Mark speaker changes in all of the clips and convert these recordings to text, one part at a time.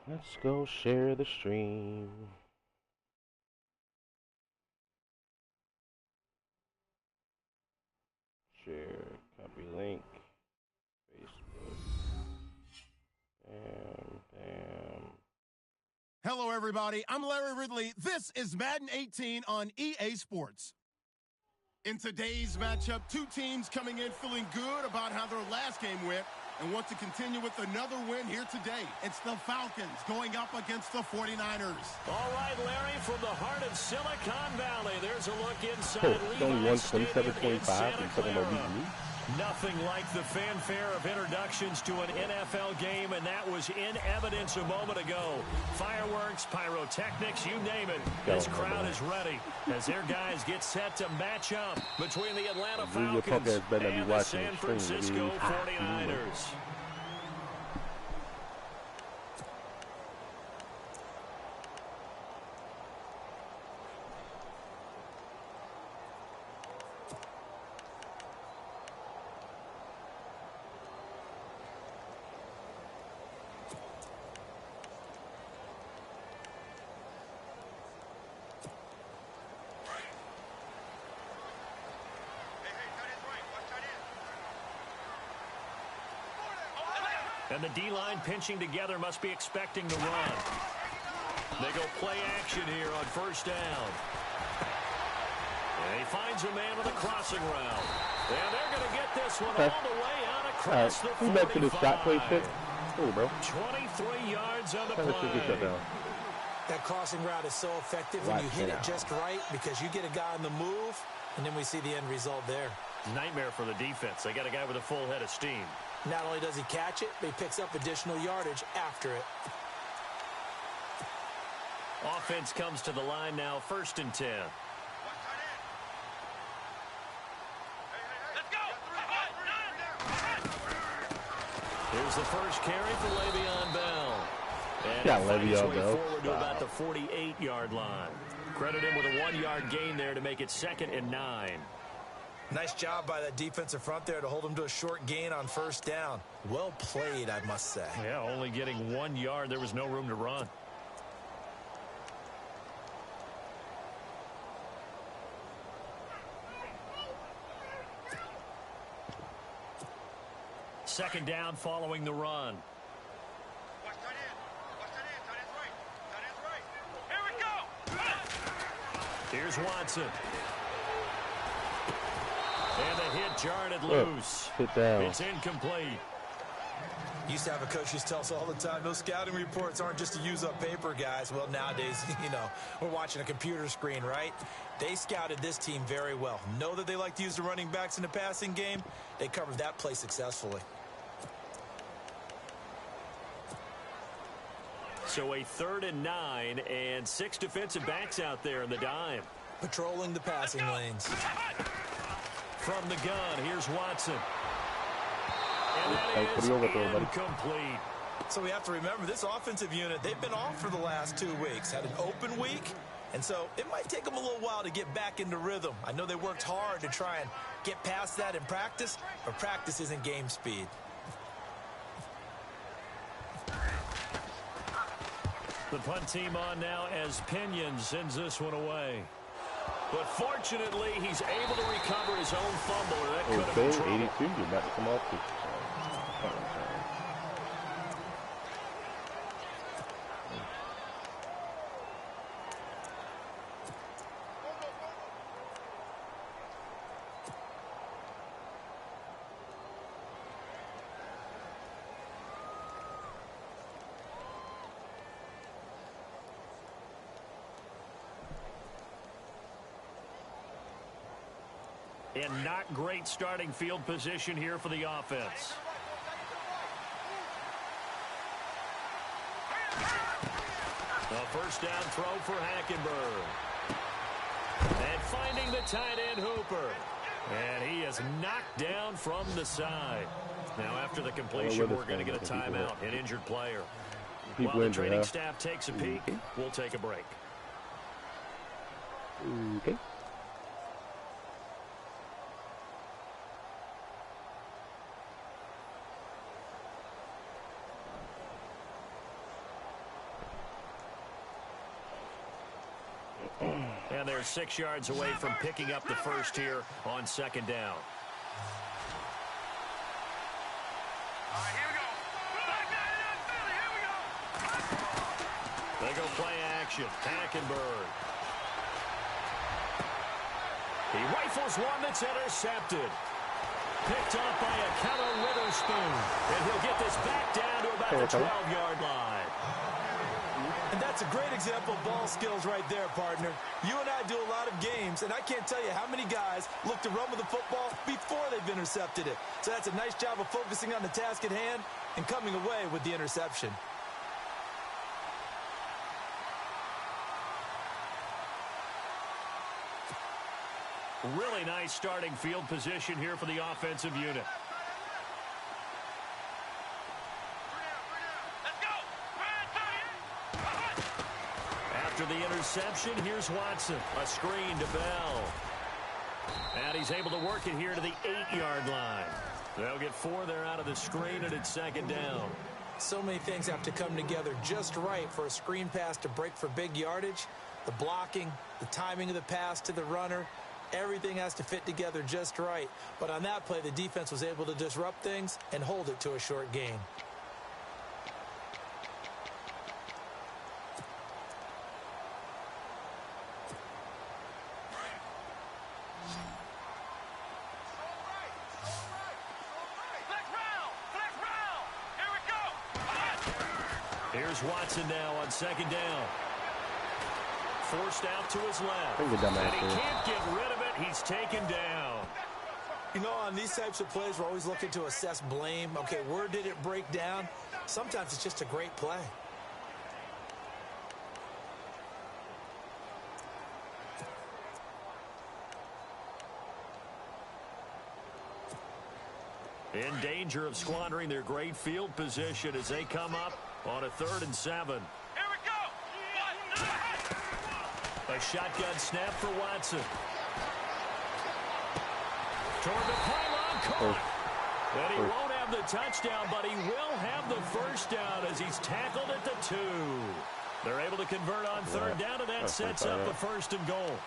Speaker 1: Let's go share the stream. Share, copy link, Facebook. Bam, bam.
Speaker 2: Hello, everybody. I'm Larry Ridley. This is Madden 18 on EA Sports. In today's matchup, two teams coming in feeling good about how their last game went and want to continue with another win here today. It's the Falcons going up against the 49ers.
Speaker 3: All right, Larry, from the heart of Silicon Valley, there's a look inside
Speaker 1: It's only
Speaker 3: Levi's Stadium in
Speaker 1: 127-25.
Speaker 3: Santa
Speaker 1: Talking about
Speaker 3: Clara.
Speaker 1: beating me.
Speaker 3: Nothing like the fanfare of introductions to an NFL game, and that was in evidence a moment ago. Fireworks, pyrotechnics, you name it. This crowd is ready as their guys get set to match up between the Atlanta Falcons and the San Francisco 49ers. And the D-line pinching together must be expecting to run. They go play action here on first down. And he finds a man with a crossing route. And they're going to get this one all the way out across the 45.
Speaker 1: Back to the shot play shit. Oh, bro.
Speaker 3: 23 yards on the play.
Speaker 4: That crossing route is so effective when you hit it just right because you get a guy on the move, and then we see the end result there.
Speaker 3: Nightmare for the defense. They got a guy with a full head of steam.
Speaker 4: Not only does he catch it, but he picks up additional yardage after it.
Speaker 3: Offense comes to the line now, 1st and 10. Here's the first carry for Le'Veon Bell. And Le'Veon Bell forward to about the 48-yard line. Credit him with a 1-yard gain there to make it 2nd and 9.
Speaker 4: Nice job by that defensive front there to hold him to a short gain on first down. Well played, I must say.
Speaker 3: Yeah, only getting 1 yard. There was no room to run. Second down following the run. Here's Watson. And the hit jarred it loose. It's incomplete.
Speaker 4: Used to have a coach just tell us all the time, those scouting reports aren't just to use up paper, guys. Well, nowadays, we're watching a computer screen, right? They scouted this team very well. Know that they like to use the running backs in the passing game. They covered that play successfully.
Speaker 3: So a 3rd and 9 and 6 defensive backs out there in the dime.
Speaker 4: Patrolling the passing lanes.
Speaker 3: From the gun, here's Watson. And that is incomplete.
Speaker 4: So we have to remember, this offensive unit, they've been off for the last 2 weeks. Had an open week, and so it might take them a little while to get back into rhythm. I know they worked hard to try and get past that in practice, but practice isn't game speed.
Speaker 3: The punt team on now as Pinion sends this one away. But fortunately, he's able to recover his own fumble. That could have been trouble.
Speaker 1: 82, you're about to come off the
Speaker 3: And not great starting field position here for the offense. A first down throw for Hackenberg. And finding the tight end Hooper. And he is knocked down from the side. Now after the completion, we're going to get a timeout, an injured player. While the training staff takes a peek, we'll take a break.
Speaker 1: Okay.
Speaker 3: And they're 6 yards away from picking up the first here on second down.
Speaker 5: All right, here we go. Here we go.
Speaker 3: They go play action. Hackenberg. He rifles one that's intercepted. Picked off by a Keller Witherspoon. And he'll get this back down to about the 12-yard line.
Speaker 4: And that's a great example of ball skills right there, partner. You and I do a lot of games, and I can't tell you how many guys look to run with the football before they've intercepted it. So that's a nice job of focusing on the task at hand and coming away with the interception.
Speaker 3: Really nice starting field position here for the offensive unit. After the interception, here's Watson. A screen to Bell. And he's able to work it here to the 8-yard line. They'll get 4 there out of the screen, and it's second down.
Speaker 4: So many things have to come together just right for a screen pass to break for big yardage. The blocking, the timing of the pass to the runner, everything has to fit together just right. But on that play, the defense was able to disrupt things and hold it to a short gain.
Speaker 3: Here's Watson now on second down. Forced out to his left.
Speaker 1: And he
Speaker 3: can't get rid of it. He's taken down.
Speaker 4: You know, on these types of plays, we're always looking to assess blame. Okay, where did it break down? Sometimes it's just a great play.
Speaker 3: In danger of squandering their great field position as they come up on a 3rd and 7.
Speaker 5: Here we go.
Speaker 3: A shotgun snap for Watson. Toward the pylon, caught. And he won't have the touchdown, but he will have the first down as he's tackled at the 2. They're able to convert on 3rd down, and that sets up a 1st and goal.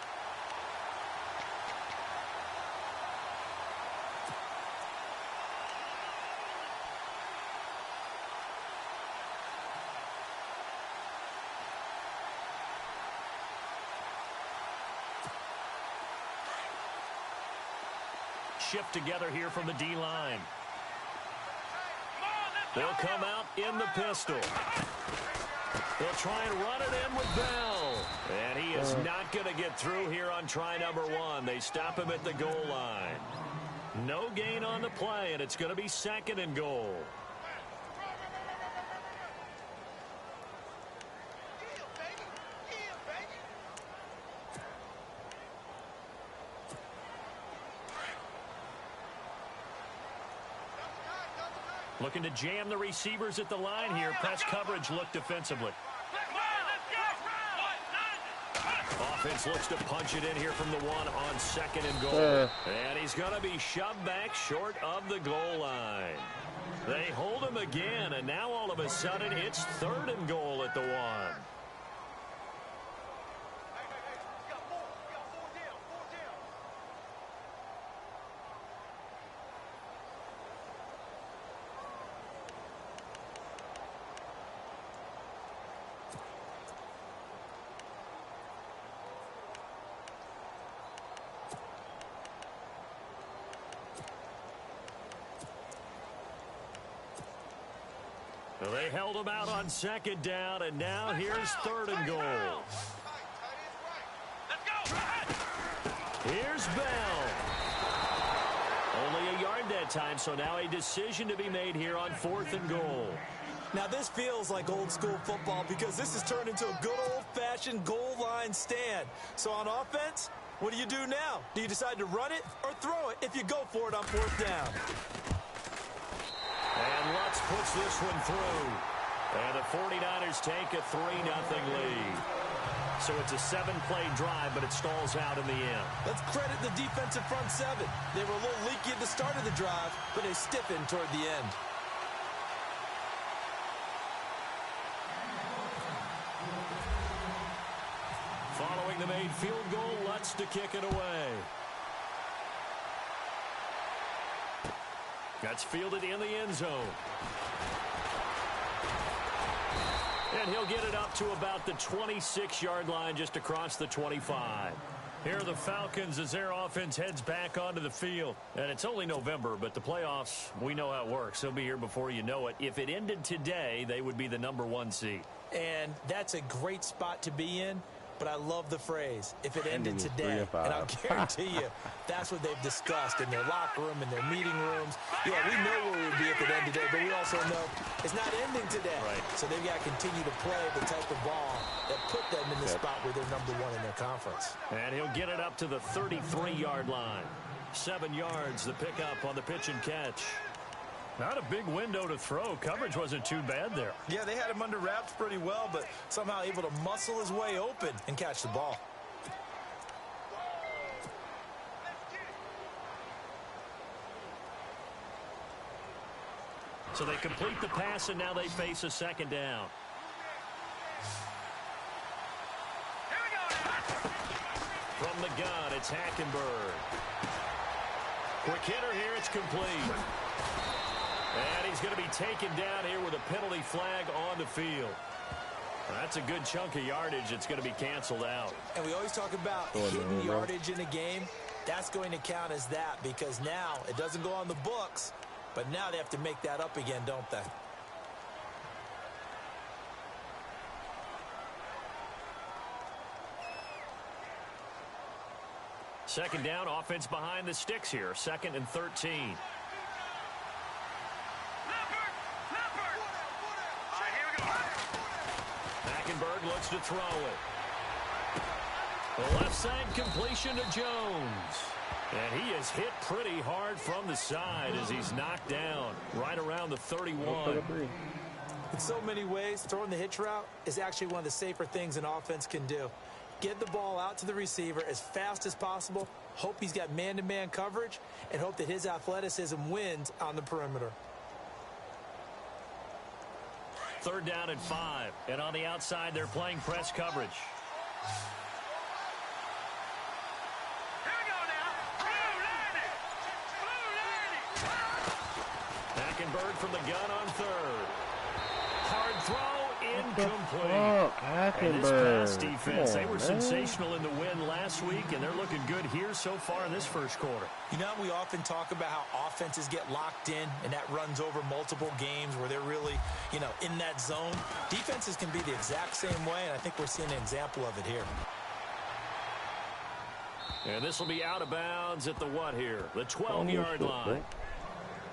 Speaker 3: Shift together here from the D-line. They'll come out in the pistol. They'll try and run it in with Bell. And he is not going to get through here on try number 1. They stop him at the goal line. No gain on the play, and it's going to be 2nd and goal. Looking to jam the receivers at the line here. Press coverage look defensively. Offense looks to punch it in here from the 1 on 2nd and goal. And he's going to be shoved back short of the goal line. They hold him again, and now all of a sudden it's 3rd and goal at the 1. They held him out on 2nd down, and now here's 3rd and goal. Here's Bell. Only a yard that time, so now a decision to be made here on 4th and goal.
Speaker 4: Now this feels like old school football because this has turned into a good old-fashioned goal line stand. So on offense, what do you do now? Do you decide to run it or throw it if you go for it on 4th down?
Speaker 3: And Lutz puts this one through. And the 49ers take a 3-0 lead. So it's a 7-play drive, but it stalls out in the end.
Speaker 4: Let's credit the defensive front 7. They were a little leaky at the start of the drive, but they stiffened toward the end.
Speaker 3: Following the made field goal. Lutz to kick it away. That's fielded in the end zone. And he'll get it up to about the 26-yard line, just across the 25. Here are the Falcons as their offense heads back onto the field. And it's only November, but the playoffs, we know how it works. They'll be here before you know it. If it ended today, they would be the #1 seed.
Speaker 4: And that's a great spot to be in. But I love the phrase, if it ended today. And I'll guarantee you, that's what they've discussed in their locker room, in their meeting rooms. Yeah, we know where we would be if it ended today, but we also know it's not ending today.
Speaker 3: Right.
Speaker 4: So they've got to continue to play the type of ball that put them in the spot where they're #1 in their conference.
Speaker 3: And he'll get it up to the 33-yard line. 7 yards, the pickup on the pitch and catch. Not a big window to throw. Coverage wasn't too bad there.
Speaker 4: Yeah, they had him under wraps pretty well, but somehow able to muscle his way open and catch the ball.
Speaker 3: So they complete the pass, and now they face a second down. From the gun, it's Hackenberg. Quick hitter here, it's complete. And he's going to be taken down here with a penalty flag on the field. That's a good chunk of yardage. It's going to be canceled out.
Speaker 4: And we always talk about hidden yardage in a game. That's going to count as that because now it doesn't go on the books, but now they have to make that up again, don't they?
Speaker 3: Second down, offense behind the sticks here. 2nd and 13. Hackenberg looks to throw it. The left side completion to Jones. And he is hit pretty hard from the side as he's knocked down right around the 31.
Speaker 4: In so many ways, throwing the hitch route is actually one of the safer things an offense can do. Get the ball out to the receiver as fast as possible, hope he's got man-to-man coverage, and hope that his athleticism wins on the perimeter.
Speaker 3: 3rd down and 5. And on the outside, they're playing press coverage.
Speaker 5: Here we go now.
Speaker 3: Hackenberg from the gun on 3rd. Hard throw, incomplete. And this pass defense, they were sensational in the win last week, and they're looking good here so far in this first quarter.
Speaker 4: You know, we often talk about how offenses get locked in, and that runs over multiple games where they're really, in that zone. Defenses can be the exact same way, and I think we're seeing an example of it here.
Speaker 3: And this will be out of bounds at the what here? The 12-yard line.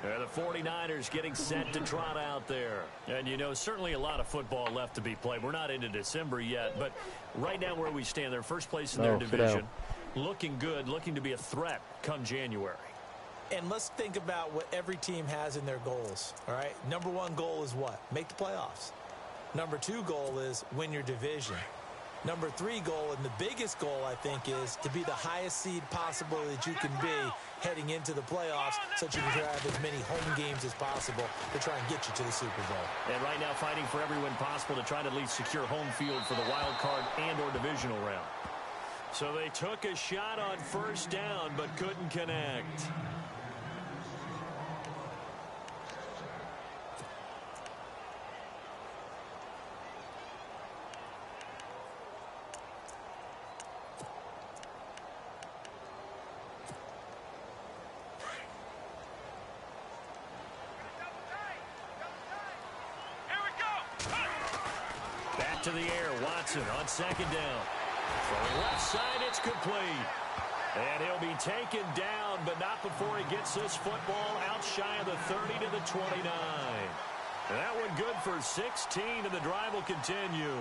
Speaker 3: And the 49ers getting set to trot out there. And, certainly a lot of football left to be played. We're not into December yet, but right now where we stand, they're first place in their division. Looking good, looking to be a threat come January.
Speaker 4: And let's think about what every team has in their goals, all right? #1 goal is what? Make the playoffs. #2 goal is win your division. #3 goal, and the biggest goal, I think, is to be the highest seed possible that you can be heading into the playoffs so that you can have as many home games as possible to try and get you to the Super Bowl.
Speaker 3: And right now fighting for every win possible to try to at least secure home field for the wild card and or divisional round. So they took a shot on 1st down but couldn't connect. To the air, Watson on 2nd down. From the left side, it's complete. And he'll be taken down, but not before he gets this football out shy of the 30 to the 29. And that one good for 16, and the drive will continue.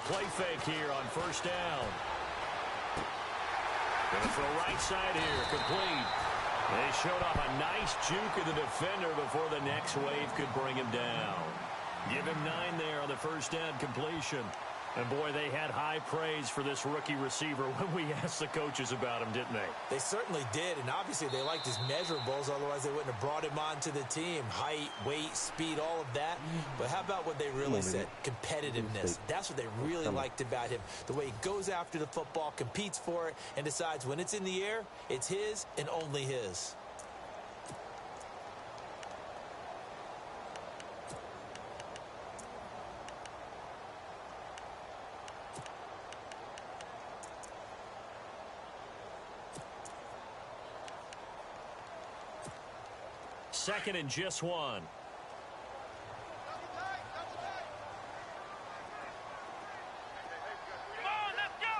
Speaker 3: Play fake here on 1st down. Going to throw right side here, complete. They showed off a nice juke of the defender before the next wave could bring him down. Give him 9 there on the 1st down completion. And, boy, they had high praise for this rookie receiver when we asked the coaches about him, didn't they?
Speaker 4: They certainly did, and obviously they liked his measurables. Otherwise, they wouldn't have brought him onto the team. Height, weight, speed, all of that. But how about what they really said? Competitiveness. That's what they really liked about him. The way he goes after the football, competes for it, and decides when it's in the air, it's his and only his.
Speaker 3: Second and just one.
Speaker 5: Come on, let's go.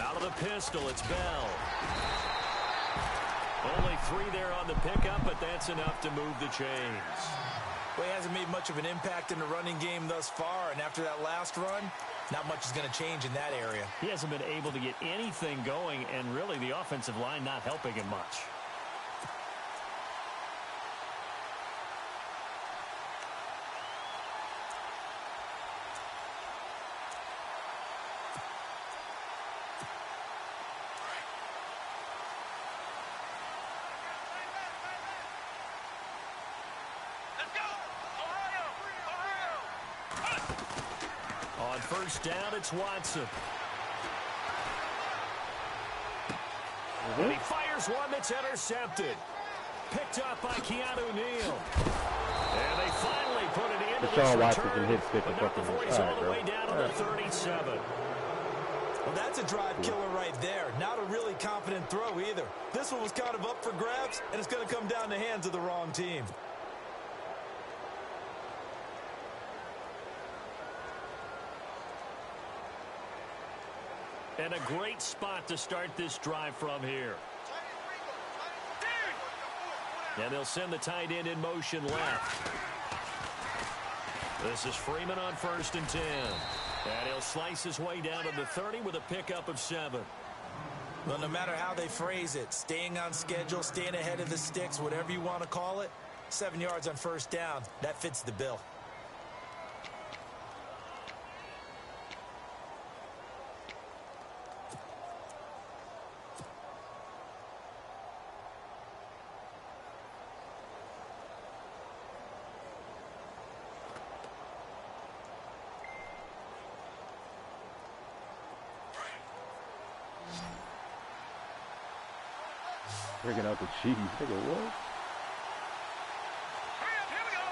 Speaker 3: Out of the pistol, it's Bell. Only 3 there on the pickup, but that's enough to move the chains.
Speaker 4: Well, he hasn't made much of an impact in the running game thus far, and after that last run, not much is going to change in that area.
Speaker 3: He hasn't been able to get anything going, and really the offensive line not helping him much.
Speaker 5: Let's go. Ohio.
Speaker 3: On first down, it's Watson. And he fires one that's intercepted. Picked up by Keanu Neal. And they finally put it into this return. But not before he's all the way down to the 37.
Speaker 4: Well, that's a drive killer right there. Not a really confident throw either. This one was kind of up for grabs, and it's going to come down the hands of the wrong team.
Speaker 3: And a great spot to start this drive from here. And they'll send the tight end in motion left. This is Freeman on first and 10. And he'll slice his way down to the 30 with a pickup of 7.
Speaker 4: Well, no matter how they phrase it, staying on schedule, staying ahead of the sticks, whatever you want to call it, 7 yards on first down, that fits the bill.
Speaker 1: Breaking out the cheese. Nigga, what?
Speaker 5: Here we go.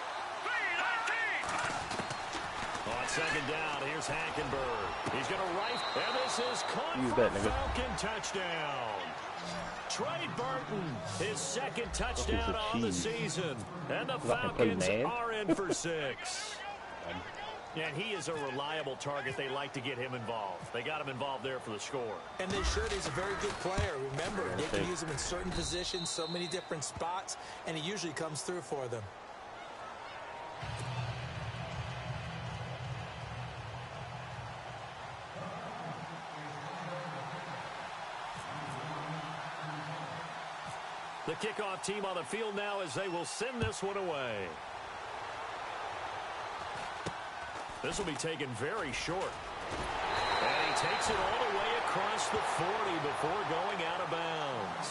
Speaker 5: 3-19.
Speaker 3: On second down, here's Hackenberg. He's going to right, and this is caught
Speaker 1: Use
Speaker 3: for
Speaker 1: that,
Speaker 3: a
Speaker 1: nigga.
Speaker 3: Falcon touchdown. Trey Burton, his second touchdown on the season. And the Falcons are in for 6. And he is a reliable target. They like to get him involved. They got him involved there for the score.
Speaker 4: And they should. He's a very good player. Remember, they can use him in certain positions, so many different spots, and he usually comes through for them.
Speaker 3: The kickoff team on the field now as they will send this one away. This will be taken very short. And he takes it all the way across the 40 before going out of bounds.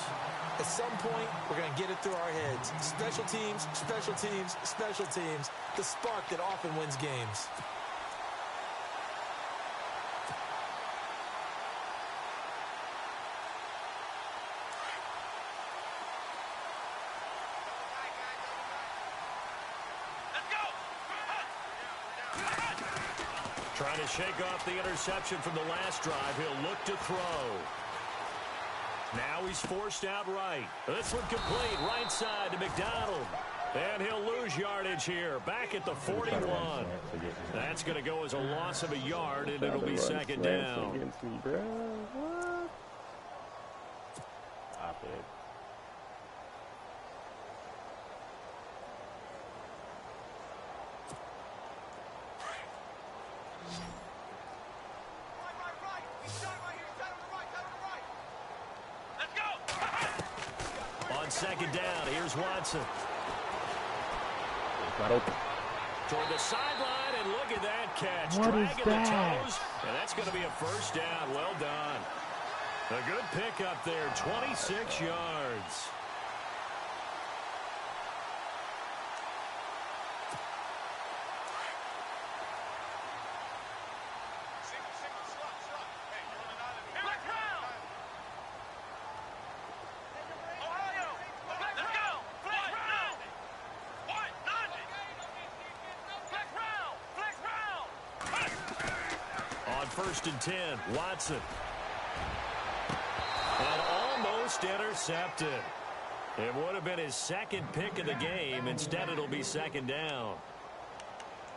Speaker 4: At some point, we're going to get it through our heads. Special teams, special teams, special teams. The spark that often wins games.
Speaker 3: Trying to shake off the interception from the last drive. He'll look to throw. Now he's forced out right. This one complete. Right side to McDonald. And he'll lose yardage here. Back at the 41. That's going to go as a loss of a yard, and it'll be second down.
Speaker 1: Stop it.
Speaker 3: On second down, here's Watson.
Speaker 1: Not open.
Speaker 3: Toward the sideline, and look at that catch.
Speaker 1: What is
Speaker 3: Dragging the
Speaker 1: that?
Speaker 3: toes, and that's going to be a first down. Well done. A good pickup there, 26 yards. On 1st and 10, Watson. And almost intercepted. It would have been his second pick of the game. Instead, it'll be second down.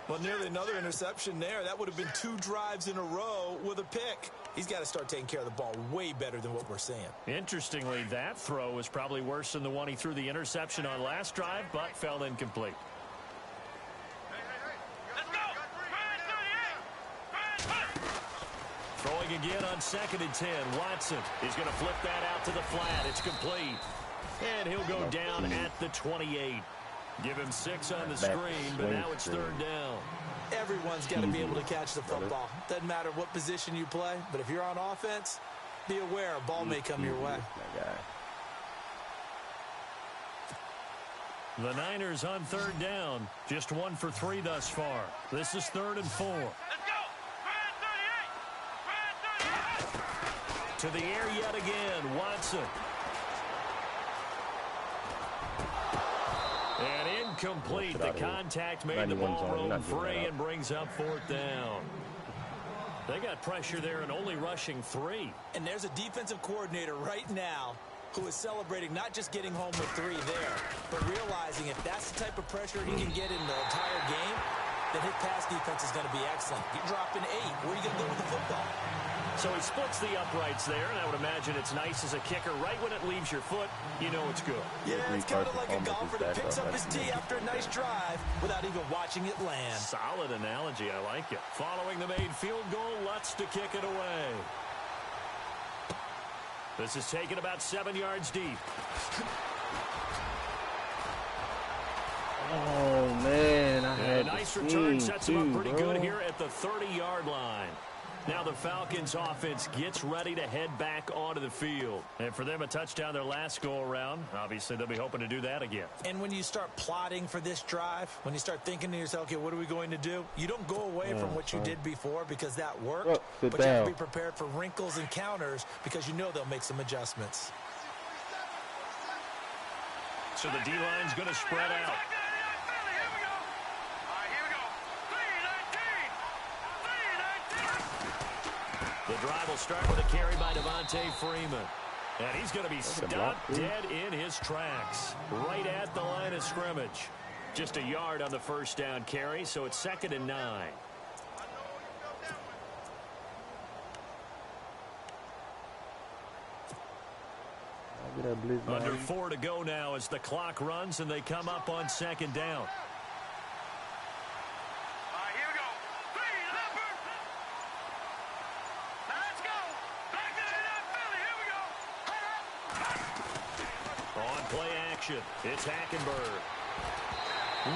Speaker 4: Well, nearly another interception there. That would have been 2 drives in a row with a pick. He's got to start taking care of the ball way better than what we're seeing.
Speaker 3: Interestingly, that throw was probably worse than the one he threw the interception on last drive, but fell incomplete. Throwing again on 2nd and 10. Watson is going to flip that out to the flat. It's complete. And he'll go down at the 28. Give him 6 on the screen, but now it's 3rd down.
Speaker 4: Everyone's got to be able to catch the football. Doesn't matter what position you play, but if you're on offense, be aware a ball may come your way.
Speaker 3: The Niners on 3rd down. Just 1 for 3 thus far. This is 3rd and 4. To the air yet again, Watson. And incomplete. The contact made the ball roam free and brings up 4th down. They got pressure there and only rushing 3.
Speaker 4: And there's a defensive coordinator right now who is celebrating not just getting home with 3 there, but realizing if that's the type of pressure he can get in the entire game, then his pass defense is going to be excellent. You're dropping 8. Where are you going to go with the football?
Speaker 3: So he splits the uprights there, and I would imagine it's nice as a kicker. Right when it leaves your foot, you know it's good.
Speaker 4: Yeah, it's kind of like a golfer that picks up his tee after a nice drive without even watching it land.
Speaker 3: Solid analogy. I like it. Following the made field goal, Lutz to kick it away. This is taken about 7 yards deep.
Speaker 1: Oh, man.
Speaker 3: A nice return sets him up pretty good here at the 30-yard line. Now the Falcons offense gets ready to head back onto the field. And for them, a touchdown their last go-around. Obviously, they'll be hoping to do that again.
Speaker 4: And when you start plotting for this drive, when you start thinking to yourself, okay, what are we going to do? You don't go away from what you did before because that worked. But you have to be prepared for wrinkles and counters because you know they'll make some adjustments.
Speaker 3: So the D-line's going to spread out. The drive will start with a carry by Devontae Freeman. And he's going to be stopped dead in his tracks. Right at the line of scrimmage. Just a yard on the first down carry, so it's 2nd and 9. Under 4 to go now as the clock runs and they come up on 2nd down. It's Hackenberg.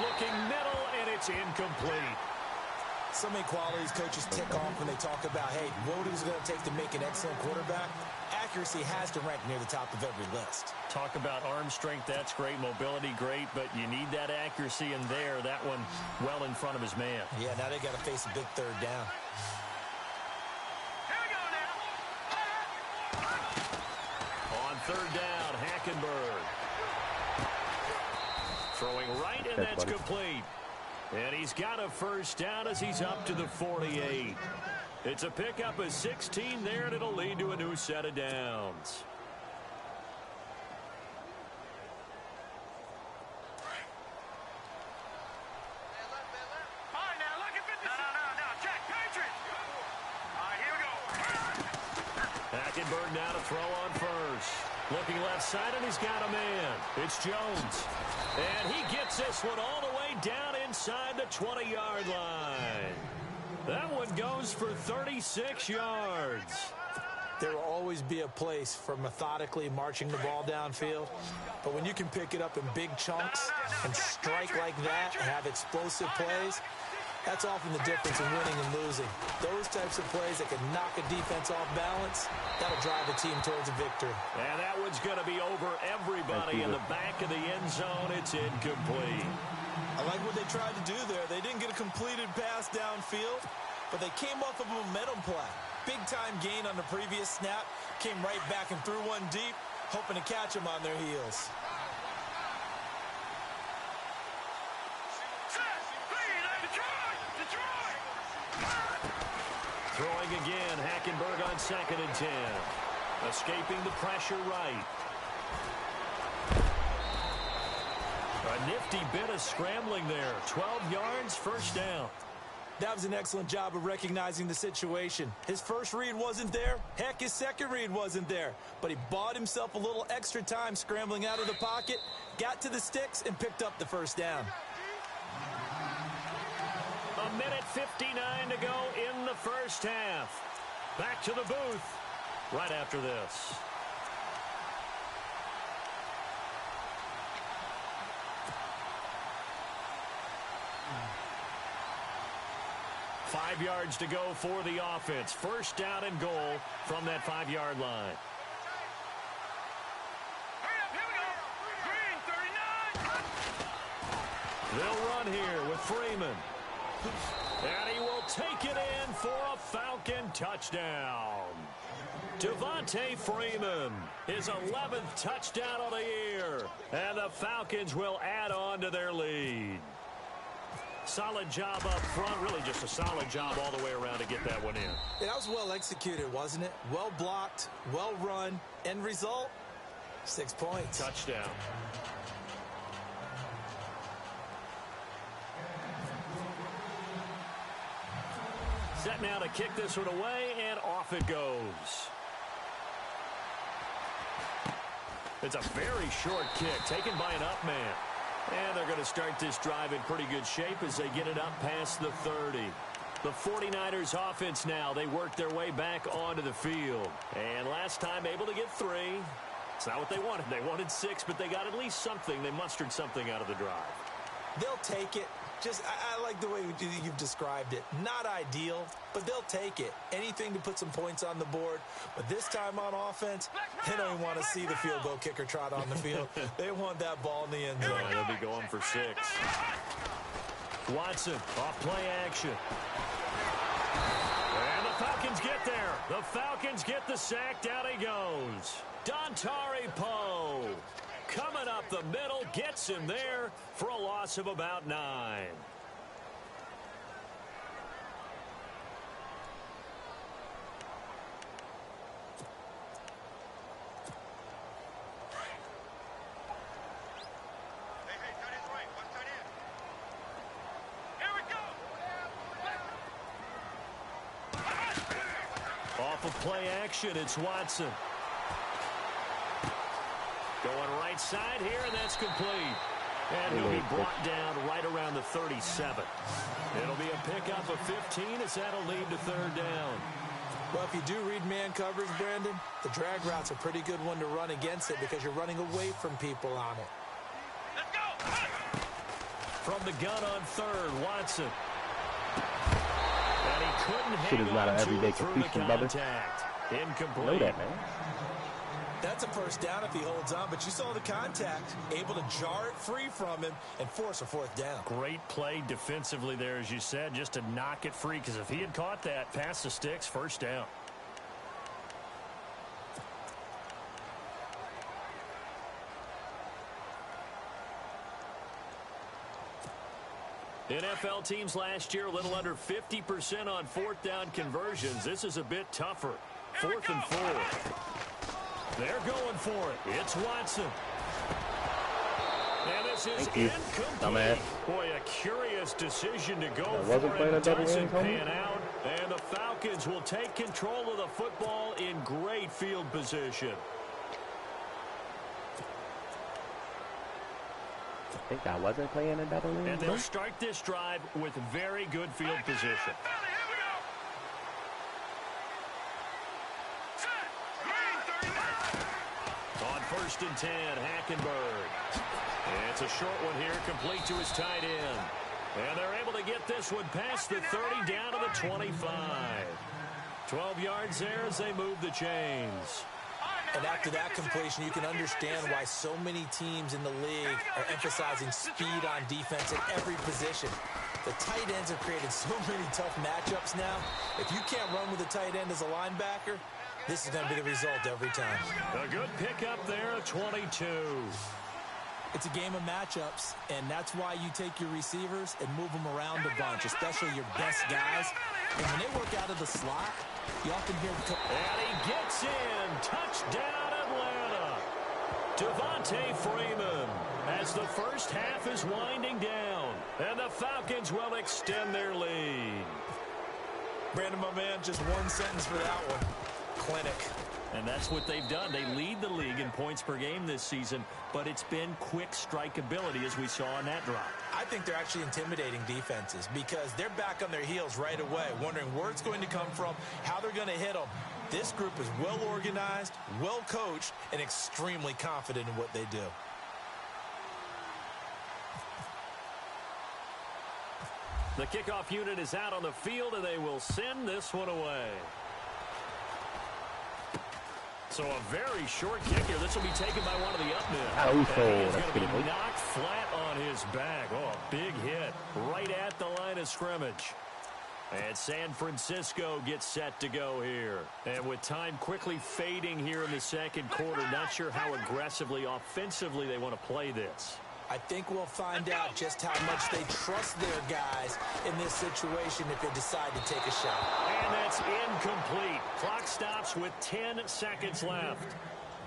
Speaker 3: Looking middle, and it's incomplete.
Speaker 4: So many qualities coaches tick off when they talk about, hey, what is it going to take to make an excellent quarterback? Accuracy has to rank near the top of every list.
Speaker 3: Talk about arm strength, that's great. Mobility, great, but you need that accuracy in there. That one well in front of his man.
Speaker 4: Yeah, now they got to face a big 3rd down.
Speaker 5: Here we go now.
Speaker 3: On 3rd down, Hackenberg. Throwing right, and that's complete. And he's got a first down as he's up to the 48. It's a pickup of 16 there, and it'll lead to a new set of downs. Hackenberg now to throw on first. Looking left side, and he's got a man. It's Jones. And he gets this one all the way down inside the 20-yard line. That one goes for 36 yards.
Speaker 4: There will always be a place for methodically marching the ball downfield. But when you can pick it up in big chunks and strike like that and have explosive plays, that's often the difference in winning and losing. Those types of plays that can knock a defense off balance, that'll drive a team towards a victory.
Speaker 3: And that one's going to be over everybody in the back of the end zone. It's incomplete.
Speaker 4: I like what they tried to do there. They didn't get a completed pass downfield, but they came off of a momentum play. Big-time gain on the previous snap, came right back and threw one deep, hoping to catch them on their heels.
Speaker 3: Throwing again, Hackenberg on 2nd and 10. Escaping the pressure right. A nifty bit of scrambling there. 12 yards, first down.
Speaker 4: That was an excellent job of recognizing the situation. His first read wasn't there. Heck, his second read wasn't there. But he bought himself a little extra time scrambling out of the pocket, got to the sticks, and picked up the first down.
Speaker 3: A minute 59 to go in the first half. Back to the booth right after this. Five yards to go for the offense. First down and goal from that 5-yard line. They'll run here with Freeman. And he will take it in for a Falcon touchdown. Devontae Freeman, his 11th touchdown of the year. And the Falcons will add on to their lead. Solid job up front, really just a solid job all the way around to get that one in.
Speaker 4: That was well executed, wasn't it? Well blocked, well run. End result, 6 points.
Speaker 3: Touchdown. Set now to kick this one away, and off it goes. It's a very short kick, taken by an up man. And they're going to start this drive in pretty good shape as they get it up past the 30. The 49ers offense now, they work their way back onto the field. And last time able to get 3. It's not what they wanted. They wanted 6, but they got at least something. They mustered something out of the drive.
Speaker 4: They'll take it. I like the way you've described it. Not ideal, but they'll take it. Anything to put some points on the board. But this time on offense, they don't even want to see the field goal kicker trot on the field. They want that ball in the end zone.
Speaker 3: They'll be going for 6. Watson off play action. And the Falcons get there. The Falcons get the sack. Down he goes. Dontari Poe coming up the middle, gets him there for a loss of about 9. Off of play action, it's Watson. Going right side here, and that's complete. And he'll be brought down right around the 37. It'll be a pickup of 15 as that'll lead to 3rd down.
Speaker 4: Well, if you do read man coverage, Brandon, the drag route's a pretty good one to run against it because you're running away from people on it.
Speaker 5: Let's go!
Speaker 3: From the gun on 3rd, Watson. And he couldn't
Speaker 1: Shit is
Speaker 3: hang
Speaker 1: not
Speaker 3: on
Speaker 1: an
Speaker 3: to
Speaker 1: everyday
Speaker 3: it through the
Speaker 1: completion, brother.
Speaker 3: contact. Incomplete.
Speaker 1: Know that, man.
Speaker 4: That's a first down if he holds on, but you saw the contact, able to jar it free from him and force a 4th down.
Speaker 3: Great play defensively there, as you said, just to knock it free, because if he had caught that past the sticks, 1st down. NFL teams last year a little under 50% on 4th down conversions. This is a bit tougher. 4th and 4. They're going for it. It's Watson. And this is incomplete.
Speaker 1: Dumbass.
Speaker 3: Boy, a curious decision to go
Speaker 1: I
Speaker 3: for
Speaker 1: wasn't playing a
Speaker 3: it.
Speaker 1: double
Speaker 3: Doesn't
Speaker 1: end, homie.
Speaker 3: pan out. And the Falcons will take control of the football in great field position.
Speaker 1: I think I wasn't playing a double end.
Speaker 3: And they'll start this drive with very good field position. first and 10, Hackenberg. And it's a short one here, complete to his tight end. And they're able to get this one past the 30 down to the 25. 12 yards there as they move the chains.
Speaker 4: And after that completion, you can understand why so many teams in the league are emphasizing speed on defense at every position. The tight ends have created so many tough matchups now. If you can't run with a tight end as a linebacker, this is going to be the result every time.
Speaker 3: A good pickup there, a 22.
Speaker 4: It's a game of matchups, and that's why you take your receivers and move them around a bunch, especially your best guys. And when they work out of the slot, you often hear them.
Speaker 3: And he gets in. Touchdown, Atlanta. Devontae Freeman as the first half is winding down. And the Falcons will extend their lead.
Speaker 4: Brandon, my man, just one sentence for that one. Clinic.
Speaker 3: And that's what they've done. They lead the league in points per game this season, but it's been quick strikeability as we saw on that drop.
Speaker 4: I think they're actually intimidating defenses because they're back on their heels right away, wondering where it's going to come from, how they're going to hit them. This group is well organized, well coached, and extremely confident in what they do.
Speaker 3: The kickoff unit is out on the field, and they will send this one away. So a very short kick here. This will be taken by one of the up men.
Speaker 1: Oh,
Speaker 3: He's
Speaker 1: that's
Speaker 3: going to be
Speaker 1: good.
Speaker 3: knocked flat on his back. Oh, a big hit right at the line of scrimmage. And San Francisco gets set to go here. And with time quickly fading here in the second quarter, not sure how aggressively, offensively they want to play this.
Speaker 4: I think we'll find out just how much they trust their guys in this situation if they decide to take a shot.
Speaker 3: And that's incomplete. Clock stops with 10 seconds left.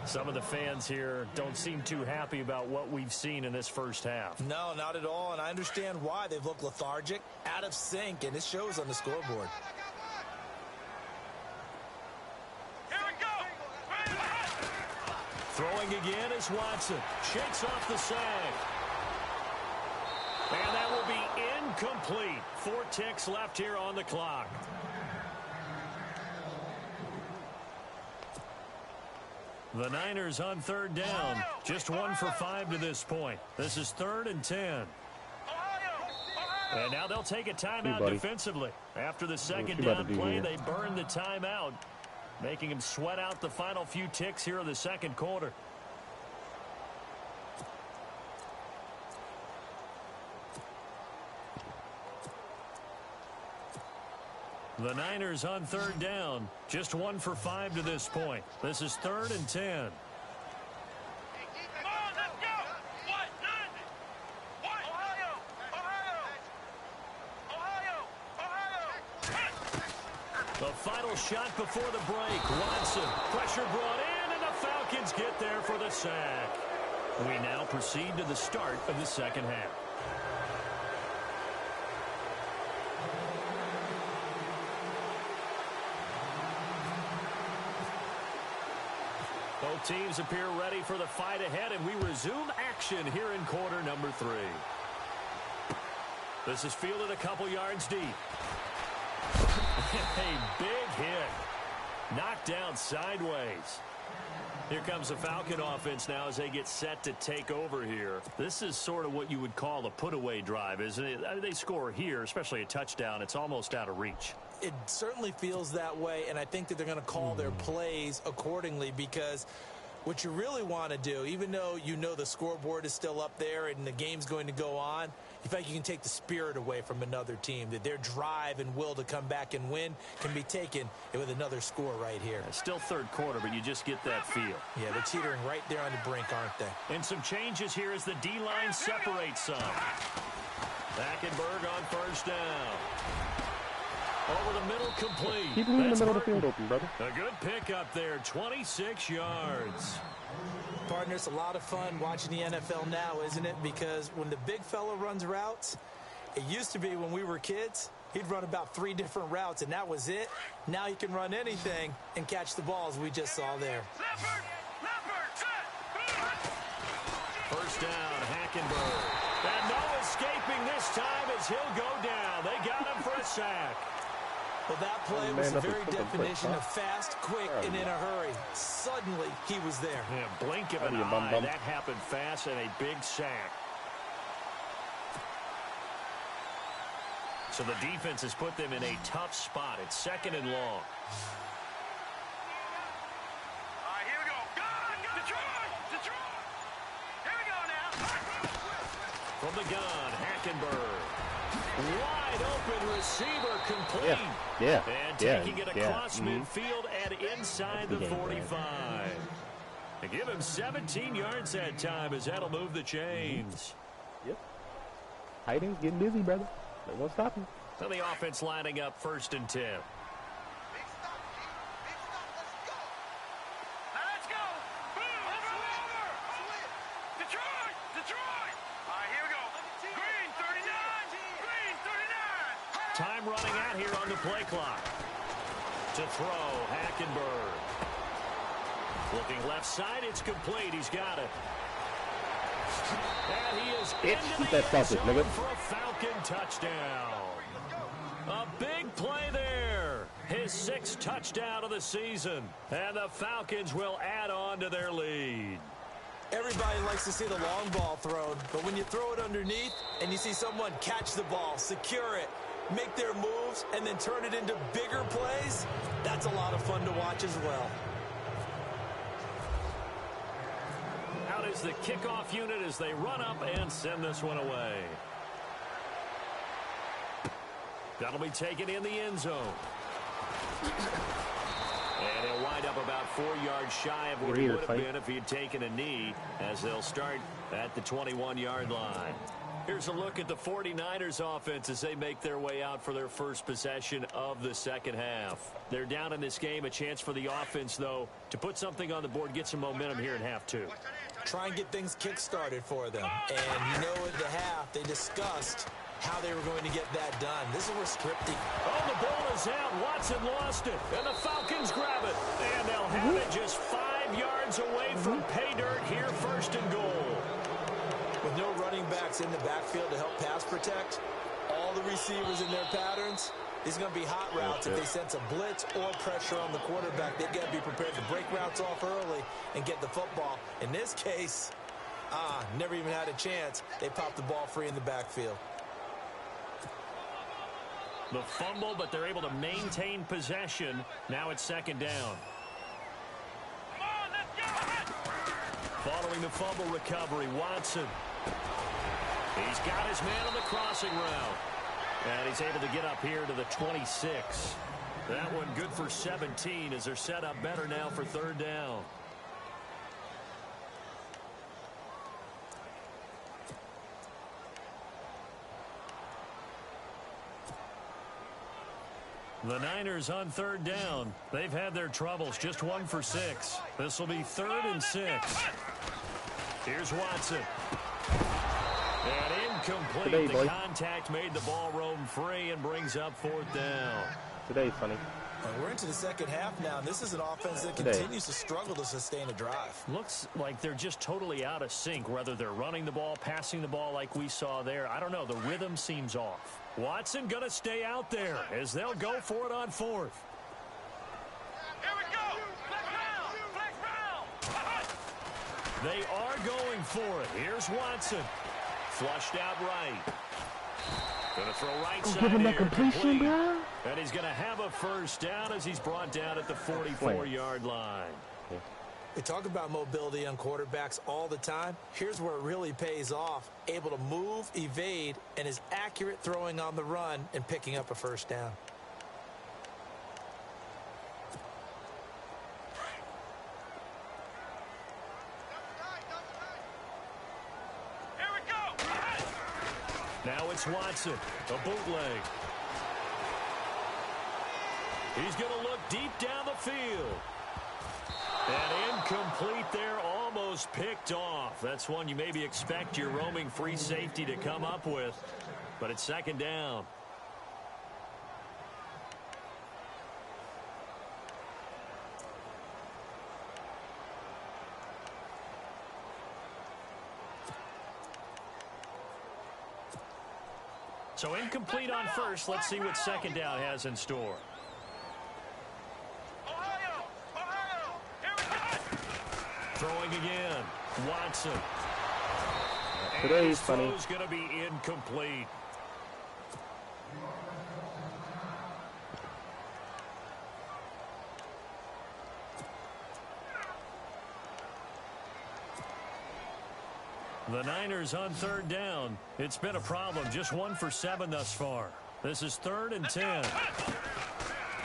Speaker 3: Some of the fans here don't seem too happy about what we've seen in this first half.
Speaker 4: No, not at all, and I understand why. They've looked lethargic, out of sync, and it shows on the scoreboard.
Speaker 5: Here we go.
Speaker 3: Throwing again is Watson. Shakes off the sack. And that will be incomplete. 4 ticks left here on the clock. The Niners on third down. Just 1 for 5 to this point. This is 3rd and 10. And now they'll take a timeout defensively. After the second down play, they burn the timeout, making them sweat out the final few ticks here in the second quarter. The Niners on third down. Just 1 for 5 to this point. This is 3rd and 10.
Speaker 5: Come on, let's go. What? Ohio.
Speaker 3: The final shot before the break. Watson. Pressure brought in, and the Falcons get there for the sack. We now proceed to the start of the second half. Both teams appear ready for the fight ahead, and we resume action here in quarter number 3. This is fielded a couple yards deep. A big hit. Knocked down sideways. Here comes the Falcon offense now as they get set to take over here. This is sort of what you would call a put-away drive, isn't it? They score here, especially a touchdown. It's almost out of reach.
Speaker 4: It certainly feels that way, and I think that they're going to call their plays accordingly because what you really want to do, even though you know the scoreboard is still up there and the game's going to go on, you feel like you can take the spirit away from another team, that their drive and will to come back and win can be taken with another score right here.
Speaker 3: It's still third quarter, but you just get that feel.
Speaker 4: Yeah, they're teetering right there on the brink, aren't they?
Speaker 3: And some changes here as the D-line separates some. Hackenberg on first down. Over the middle, complete.
Speaker 1: Keep leaving the middle of the field open, brother.
Speaker 3: A good pickup there, 26 yards.
Speaker 4: Partner, it's a lot of fun watching the NFL now, isn't it? Because when the big fella runs routes, it used to be when we were kids, he'd run about 3 different routes, and that was it. Now he can run anything and catch the balls we just saw there.
Speaker 3: First down, Hackenberg. And no escaping this time as he'll go down. They got him for a sack.
Speaker 4: Well, that play was the very definition of fast, quick, and in a hurry. Suddenly, he was there.
Speaker 3: Yeah, blink of an eye. That happened fast and a big sack. So the defense has put them in a tough spot. It's 2nd and long.
Speaker 5: Here we go. Detroit! Here we go now.
Speaker 3: From the gun, Hackenberg. Wide open receiver complete.
Speaker 1: Yeah.
Speaker 3: And taking it across midfield and inside the 45. They give him 17 yards that time as that'll move the chains.
Speaker 1: Yep. Hiding's getting busy, brother. They won't stop him.
Speaker 3: So the offense lining up 1st and 10.
Speaker 5: Let's go. Over. Detroit. Here we go. Green 39.
Speaker 3: Time running out here on the play clock. To throw, Hackenberg. Looking left side, it's complete. He's got it. And he is into the end zone for a Falcon touchdown. A big play there. His 6th touchdown of the season. And the Falcons will add on to their lead.
Speaker 4: Everybody likes to see the long ball thrown, but when you throw it underneath and you see someone catch the ball, secure it, make their moves, and then turn it into bigger plays, that's a lot of fun to watch as well.
Speaker 3: Out is the kickoff unit as they run up and send this one away. That'll be taken in the end zone. And he'll wind up about 4 yards shy of where he would have been if he had taken a knee, as they'll start at the 21-yard line. Here's a look at the 49ers offense as they make their way out for their first possession of the second half. They're down in this game. A chance for the offense, though, to put something on the board, get some momentum here in half 2.
Speaker 4: Try and get things kick-started for them. And you know, at the half, they discussed how they were going to get that done. This is where scripting.
Speaker 3: Oh, the ball is out. Watson lost it. And the Falcons grab it. And they'll have it just 5 yards away from pay dirt here, 1st and goal.
Speaker 4: With no running backs in the backfield to help pass protect, all the receivers in their patterns, these are going to be hot routes. If they sense a blitz or pressure on the quarterback, they've got to be prepared to break routes off early and get the football. In this case, never even had a chance. They popped the ball free in the backfield.
Speaker 3: The fumble, but they're able to maintain possession. Now it's 2nd down.
Speaker 5: Come on, let's go.
Speaker 3: Following the fumble recovery, Watson. He's got his man on the crossing route. And he's able to get up here to the 26. That one good for 17 as they're set up better now for 3rd down. The Niners on 3rd down. They've had their troubles, just 1 for 6. This will be 3rd and 6. Here's Watson. And incomplete. The contact made the ball roam free and brings up 4th down.
Speaker 1: Today, Sonny.
Speaker 4: We're into the second half now, and this is an offense that continues to struggle to sustain a drive.
Speaker 3: Looks like they're just totally out of sync, whether they're running the ball, passing the ball like we saw there. I don't know. The rhythm seems off. Watson going to stay out there as they'll go for it on 4th.
Speaker 5: Here we go. Flex round.
Speaker 3: They are going for it. Here's Watson. Flushed out right. Going to throw right side here. Complete. Bro. And he's going to have a 1st down as he's brought down at the 44-yard line.
Speaker 4: We talk about mobility on quarterbacks all the time. Here's where it really pays off. Able to move, evade, and is accurate throwing on the run and picking up a 1st down.
Speaker 5: Here we go.
Speaker 3: Now it's Watson, a bootleg. He's going to look deep down the field. And incomplete there, almost picked off. That's one you maybe expect your roaming free safety to come up with. But it's 2nd down. So incomplete on 1st. Let's see what 2nd down has in store. Throwing again. Watson.
Speaker 1: Today's funny.
Speaker 3: Throw's going to be incomplete. The Niners on third down. It's been a problem. Just 1 for 7 thus far. This is 3rd and 10.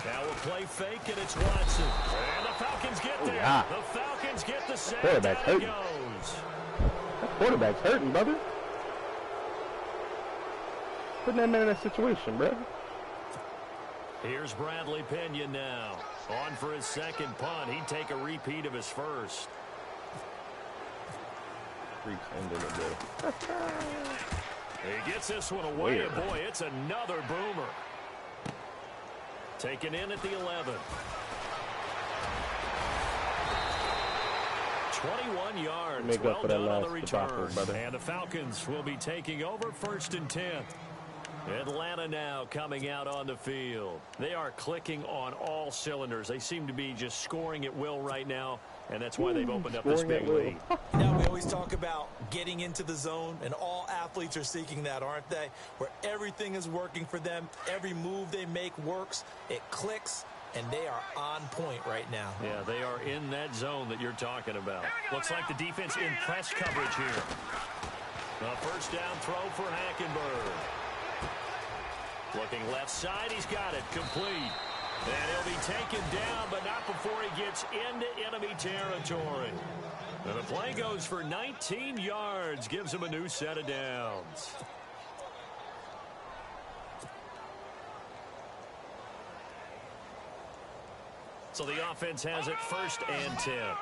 Speaker 3: Now we'll play fake, and it's Watson. And the Falcons get there.
Speaker 1: Yeah.
Speaker 3: The Falcons get the sack.
Speaker 1: Quarterback's
Speaker 3: Down it
Speaker 1: hurting.
Speaker 3: goes.
Speaker 1: That quarterback's hurting, brother. Putting that man in that situation, bro.
Speaker 3: Here's Bradley Pena now. On for his second punt. He'd take a repeat of his first. He gets this one away.
Speaker 1: Weird.
Speaker 3: Boy, it's another boomer. Taken in at the 11. 21 yards.
Speaker 1: Make up
Speaker 3: Well
Speaker 1: for that
Speaker 3: done on the
Speaker 1: last
Speaker 3: return.
Speaker 1: debacle, brother.
Speaker 3: And the Falcons will be taking over 1st and 10. Atlanta now coming out on the field. They are clicking on all cylinders. They seem to be just scoring at will right now, and that's why they've opened up this
Speaker 1: Scoring at
Speaker 3: big
Speaker 1: will.
Speaker 3: lead.
Speaker 4: Now, we always talk about getting into the zone, and all athletes are seeking that, aren't they? Where everything is working for them. Every move they make works. It clicks, and they are on point right now.
Speaker 3: Yeah, they are in that zone that you're talking about. Looks like the defense in press coverage here. A first down throw for Hackenberg. Looking left side, he's got it, complete. And he'll be taken down, but not before he gets into enemy territory. And the play goes for 19 yards, gives him a new set of downs. So the offense has it 1st and 10.
Speaker 5: All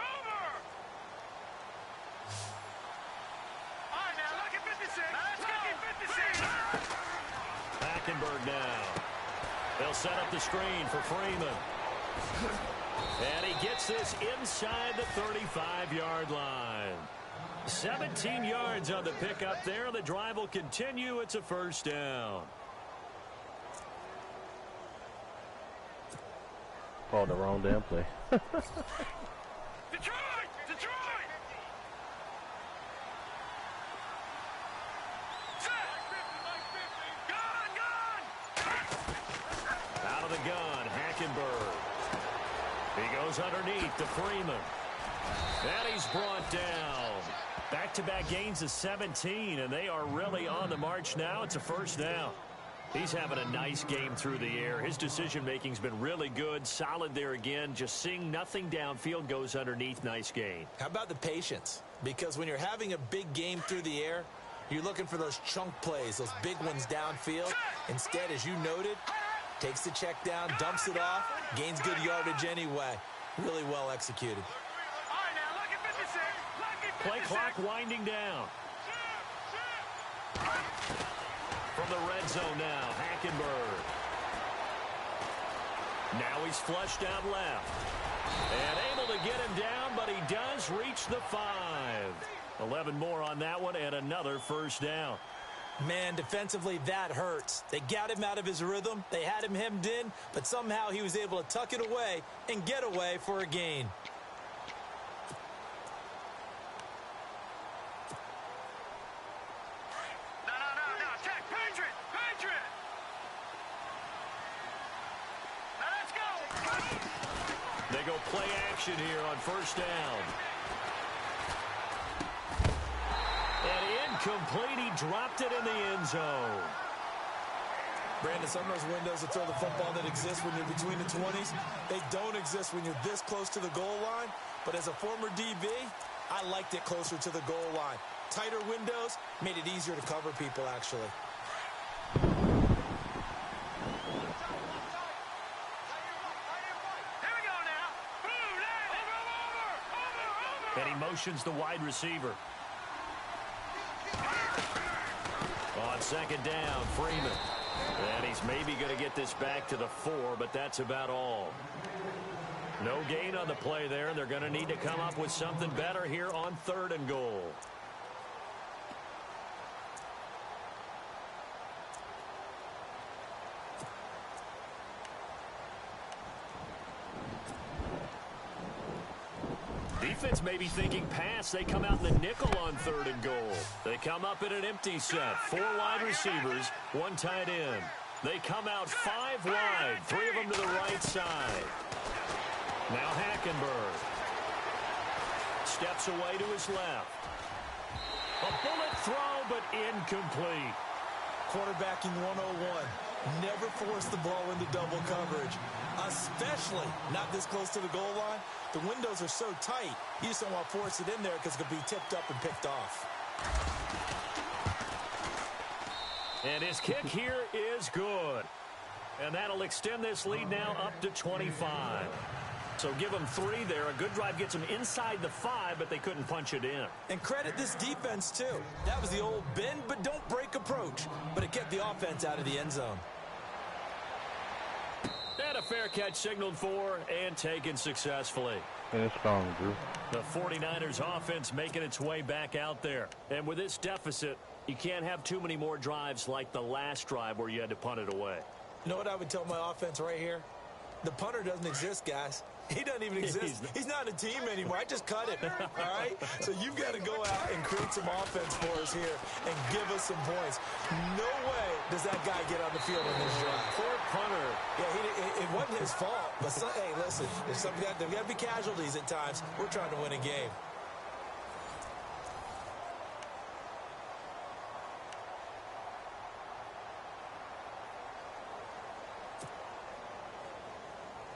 Speaker 5: right, now look at 56. Let's go. 56.
Speaker 3: Hackenberg now. They'll set up the screen for Freeman. And he gets this inside the 35-yard line. 17 yards on the pickup there. The drive will continue. It's a first down.
Speaker 1: Called the wrong damn play.
Speaker 5: Detroit! Detroit! Set! Gun!
Speaker 3: Out of the gun, Hackenberg. He goes underneath to Freeman. And he's brought down. Back-to-back gains of 17, and they are really on the march now. It's a first down. He's having a nice game through the air. His decision-making's been really good. Solid there again. Just seeing nothing downfield, goes underneath. Nice gain.
Speaker 4: How about the patience? Because when you're having a big game through the air, you're looking for those chunk plays, those big ones downfield. Instead, as you noted, takes the check down, dumps it off, gains good yardage anyway. Really well executed.
Speaker 5: All right, now look at 56. Look at 56.
Speaker 3: Play clock winding down. From the red zone now, Hackenberg. Now he's flushed out left. And able to get him down, but he does reach the 5. 11 more on that one, and another first down.
Speaker 4: Man, defensively, that hurts. They got him out of his rhythm. They had him hemmed in, but somehow he was able to tuck it away and get away for a gain.
Speaker 5: No. Check. Patriot. Patriot. Now let's go.
Speaker 3: They go play action here on first down. And incomplete. He dropped it in the end zone.
Speaker 4: Brandon, some of those windows to throw the football that exist when you're between the 20s, they don't exist when you're this close to the goal line. But as a former DB, I liked it closer to the goal line. Tighter windows made it easier to cover people, actually.
Speaker 5: Here we go now. Over.
Speaker 3: And he motions the wide receiver. On second down, Freeman. And he's maybe going to get this back to the 4, but that's about all. No gain on the play there. They're going to need to come up with something better here on 3rd and goal. Defense Falcons may be thinking pass. They come out in the nickel on 3rd and goal. They come up in an empty set. 4 wide receivers, 1 tight end. They come out 5 wide, 3 of them to the right side. Now Hackenberg steps away to his left. A bullet throw, but incomplete.
Speaker 4: Quarterbacking 101. Never force the ball into double coverage, especially not this close to the goal line. The windows are so tight, you just don't want to force it in there because it could be tipped up and picked off.
Speaker 3: And his kick here is good. And that'll extend this lead now up to 25. So give them 3 there. A good drive gets them inside the 5, but they couldn't punch it in.
Speaker 4: And credit this defense, too. That was the old bend but don't break approach, but it kept the offense out of the end zone.
Speaker 3: And a fair catch signaled for and taken successfully.
Speaker 1: Finish strong, Drew.
Speaker 3: The 49ers offense making its way back out there. And with this deficit, you can't have too many more drives like the last drive where you had to punt it away.
Speaker 4: You know what I would tell my offense right here? The punter doesn't exist, guys. He doesn't even exist. He's not in a team anymore. I just cut him, all right? So you've got to go out and create some offense for us here and give us some points. No way does that guy get on the field on this drive.
Speaker 3: Poor punter.
Speaker 4: Yeah, it wasn't his fault. But, hey, listen, there's got to be casualties at times. We're trying to win a game.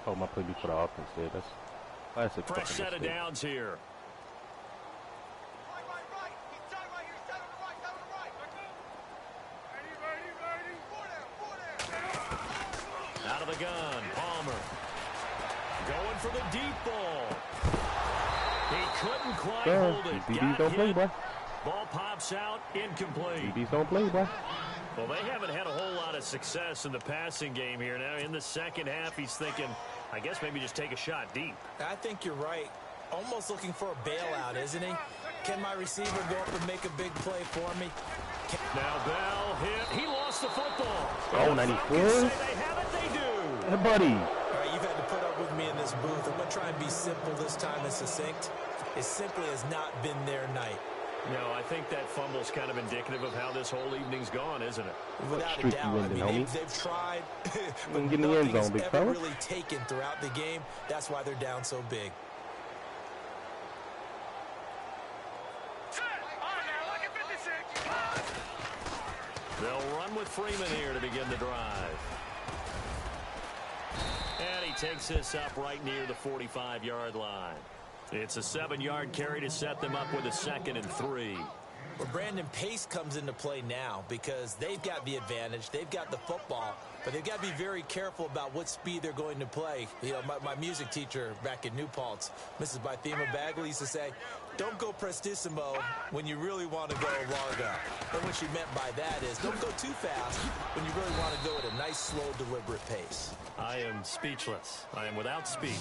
Speaker 1: Oh, my play before the offense there. That's classic.
Speaker 3: Fresh set of downs here.
Speaker 5: Right. He's done right here. Set on the right. Ready.
Speaker 3: Out of the gun, Palmer. Going for the deep ball. He couldn't quite hold it.
Speaker 1: DBs don't play, boy.
Speaker 3: Ball pops out, incomplete.
Speaker 1: DBs don't play, boy.
Speaker 3: Well, they haven't had a whole lot of success in the passing game here. Now, in the second half, he's thinking, I guess maybe just take a shot deep.
Speaker 4: I think you're right. Almost looking for a bailout, isn't he? Can my receiver go up and make a big play for me?
Speaker 3: Now Bell hit. He lost the football.
Speaker 1: Oh, 94.
Speaker 3: Say they have it, they do.
Speaker 1: Hey, buddy.
Speaker 4: All right, you've had to put up with me in this booth. I'm going to try and be simple this time and succinct. It simply has not been their night.
Speaker 3: No, I think that fumble's kind of indicative of how this whole evening's gone, isn't it?
Speaker 4: Without a doubt. I mean, they've tried, but
Speaker 1: get in the end zone,
Speaker 4: nothing's
Speaker 1: big
Speaker 4: ever
Speaker 1: fella.
Speaker 4: really taken throughout the game. That's why they're down so big.
Speaker 5: Set. All right, now, look at 56.
Speaker 3: They'll run with Freeman here to begin the drive. And he takes this up right near the 45-yard line. It's a 7-yard carry to set them up with a 2nd and 3.
Speaker 4: Well, Brandon, pace comes into play now because they've got the advantage. They've got the football, but they've got to be very careful about what speed they're going to play. You know, my music teacher back in New Paltz, Mrs. Bythema Bagley, used to say, don't go prestissimo when you really want to go largo. And what she meant by that is don't go too fast when you really want to go at a nice, slow, deliberate pace.
Speaker 3: I am speechless. I am without speech.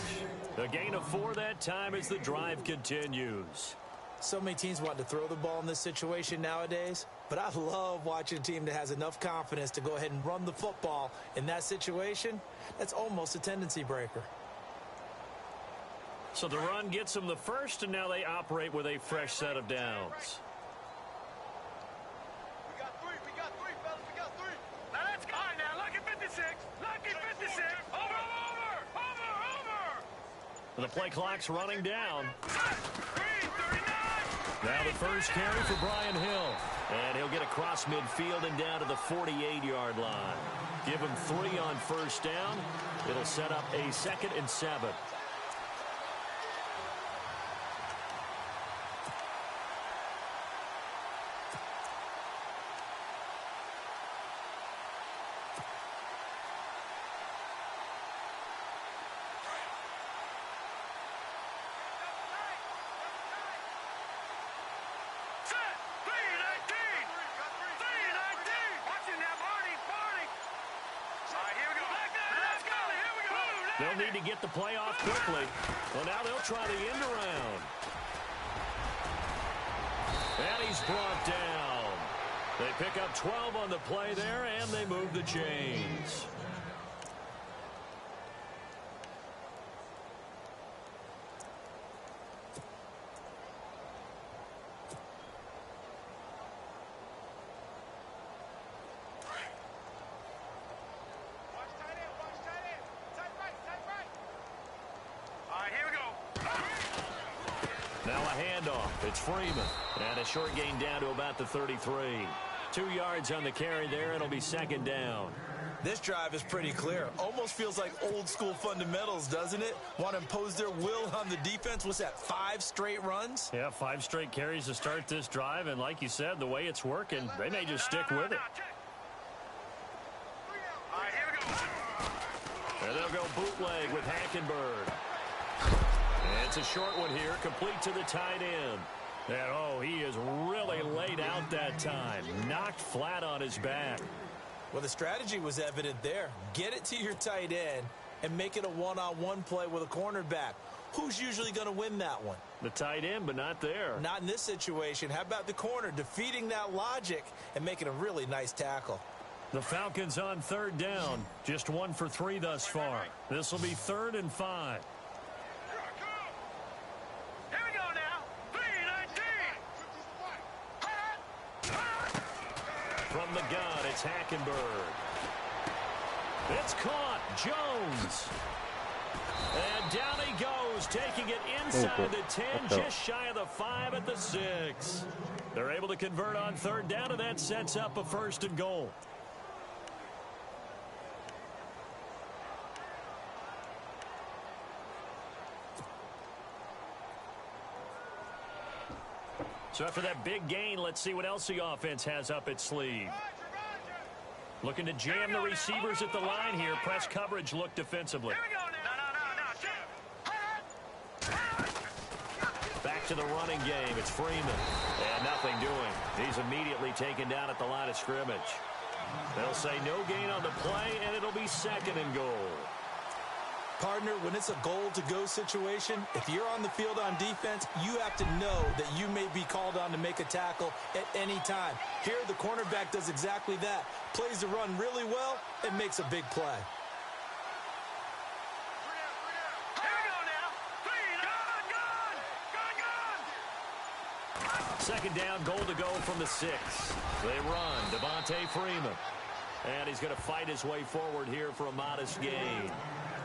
Speaker 3: A gain of 4 that time as the drive continues.
Speaker 4: So many teams want to throw the ball in this situation nowadays, but I love watching a team that has enough confidence to go ahead and run the football in that situation. That's almost a tendency breaker.
Speaker 3: So the run gets them the first, and now they operate with a fresh set of downs.
Speaker 5: We got 3, fellas. We got 3. Now let's go. All right, now, look at 56. Look at 56. Over.
Speaker 3: The play clock's running down.
Speaker 5: 3:39.
Speaker 3: Now the first carry for Brian Hill. And he'll get across midfield and down to the 48-yard line. Give him 3 on first down. It'll set up a 2nd and 7. They'll need to get the play off quickly. Well, now they'll try the end around. And he's brought down. They pick up 12 on the play there, and they move the chains. Now a handoff. It's Freeman. And a short gain down to about the 33. 2 yards on the carry there. It'll be second down.
Speaker 4: This drive is pretty clear. Almost feels like old school fundamentals, doesn't it? Want to impose their will on the defense. What's that, 5 straight runs?
Speaker 3: Yeah, 5 straight carries to start this drive. And like you said, the way it's working, they may just stick with it.
Speaker 5: All right, here we go.
Speaker 3: And they'll go bootleg with Hackenberg. And it's a short one here, complete to the tight end. And, oh, he is really laid out that time. Knocked flat on his back.
Speaker 4: Well, the strategy was evident there. Get it to your tight end and make it a one-on-one play with a cornerback. Who's usually going to win that one?
Speaker 3: The tight end, but not there.
Speaker 4: Not in this situation. How about the corner defeating that logic and making a really nice tackle?
Speaker 3: The Falcons on third down. Just 1 for 3 thus far. This will be 3rd and 5.
Speaker 5: Here we go now. 3-19.
Speaker 3: From the gun, it's Hackenberg. It's caught. Jones. And down he goes, taking it inside the 10, just shy of the 5 at the 6. They're able to convert on third down, and that sets up a 1st and goal. So after that big gain, let's see what else the offense has up its sleeve. Looking to jam the receivers at the line here. Press coverage look defensively.
Speaker 5: Here we go now.
Speaker 3: Back to the running game. It's Freeman. And nothing doing. He's immediately taken down at the line of scrimmage. They'll say no gain on the play, and it'll be 2nd and goal.
Speaker 4: Partner, when it's a goal-to-go situation, if you're on the field on defense, you have to know that you may be called on to make a tackle at any time. Here, the cornerback does exactly that. Plays the run really well and makes a big play.
Speaker 5: Here we go now. Gun.
Speaker 3: 2nd down, goal to go from the 6. They run. Devontae Freeman. And he's going to fight his way forward here for a modest gain.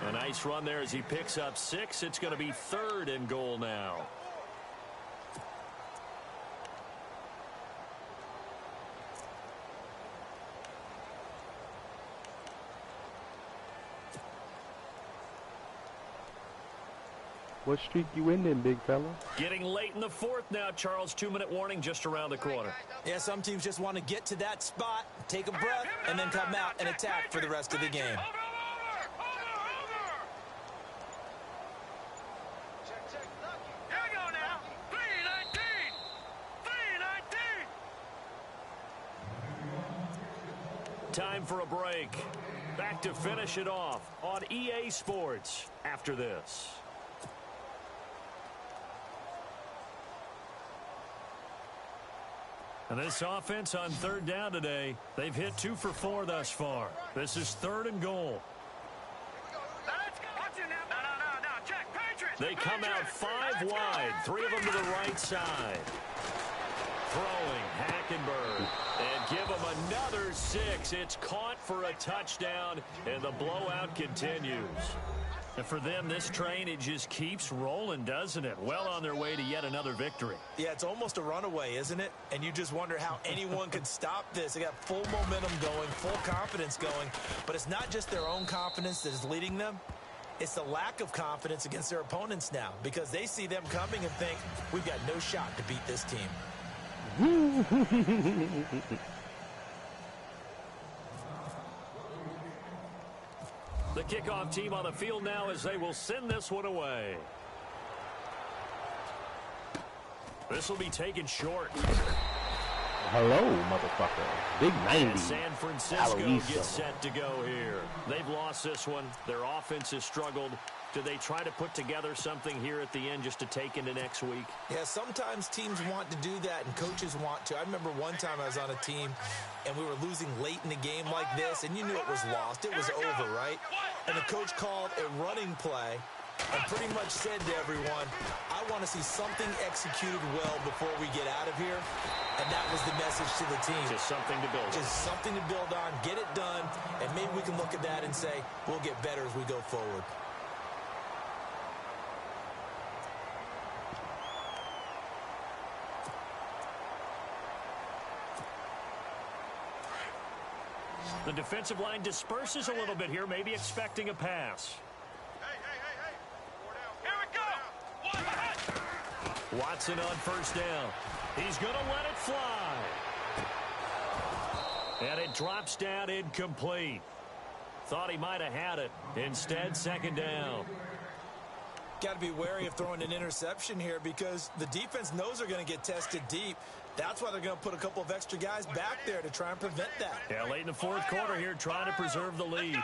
Speaker 3: A nice run there as he picks up 6. It's going to be 3rd and goal now.
Speaker 1: What streak you in then, big fella?
Speaker 3: Getting late in the 4th now, Charles. 2-minute warning just around the corner.
Speaker 4: Yeah, some teams just want to get to that spot, take a breath, and then come out and attack for the rest of the game.
Speaker 3: Time for a break. Back to finish it off on EA Sports after this. And this offense on third down today, they've hit 2 for 4 thus far. This is 3rd and goal. They come out 5 wide, 3 of them to the right side. Throwing, Hackenberg, and give him another 6. It's caught for a touchdown, and the blowout continues. And for them, this train, it just keeps rolling, doesn't it? Well on their way to yet another victory.
Speaker 4: Yeah, it's almost a runaway, isn't it? And you just wonder how anyone could stop this. They got full momentum going, full confidence going. But it's not just their own confidence that is leading them. It's the lack of confidence against their opponents now, because they see them coming and think, we've got no shot to beat this team.
Speaker 3: The kickoff team on the field now as they will send this one away. This will be taken short.
Speaker 1: Hello, motherfucker. Big 90.
Speaker 3: And San Francisco gets set to go here. They've lost this one. Their offense has struggled. Do they try to put together something here at the end just to take into next week?
Speaker 4: Yeah, sometimes teams want to do that and coaches want to. I remember one time I was on a team and we were losing late in a game like this, and you knew it was lost. It was over, right? And the coach called a running play and pretty much said to everyone, I want to see something executed well before we get out of here. And that was the message to the team.
Speaker 3: Just something to build on.
Speaker 4: Just something to build on, get it done, and maybe we can look at that and say, we'll get better as we go forward.
Speaker 3: The defensive line disperses a little bit here, maybe expecting a pass.
Speaker 5: Here we go.
Speaker 3: Watson on first down. He's going to let it fly. And it drops down incomplete. Thought he might have had it. Instead, second down.
Speaker 4: Got to be wary of throwing an interception here because the defense knows they're going to get tested deep. That's why they're going to put a couple of extra guys back there to try and prevent that.
Speaker 3: Yeah, late in the fourth quarter here, trying to preserve the lead.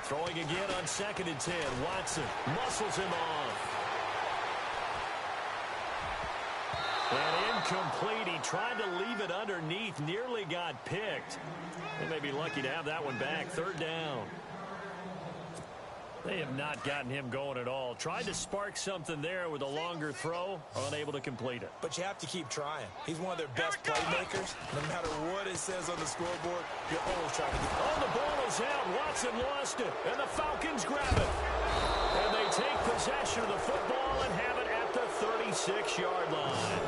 Speaker 3: Throwing again on 2nd and 10. Watson muscles him off. And incomplete. He tried to leave it underneath. Nearly got picked. They may be lucky to have that one back. 3rd down. They have not gotten him going at all. Tried to spark something there with a longer throw. Unable to complete it.
Speaker 4: But you have to keep trying. He's one of their best playmakers. No matter what it says on the scoreboard, you're always trying to get.
Speaker 3: Oh, the ball is out. Watson lost it. And the Falcons grab it. And they take possession of the football and have it at the 36-yard line.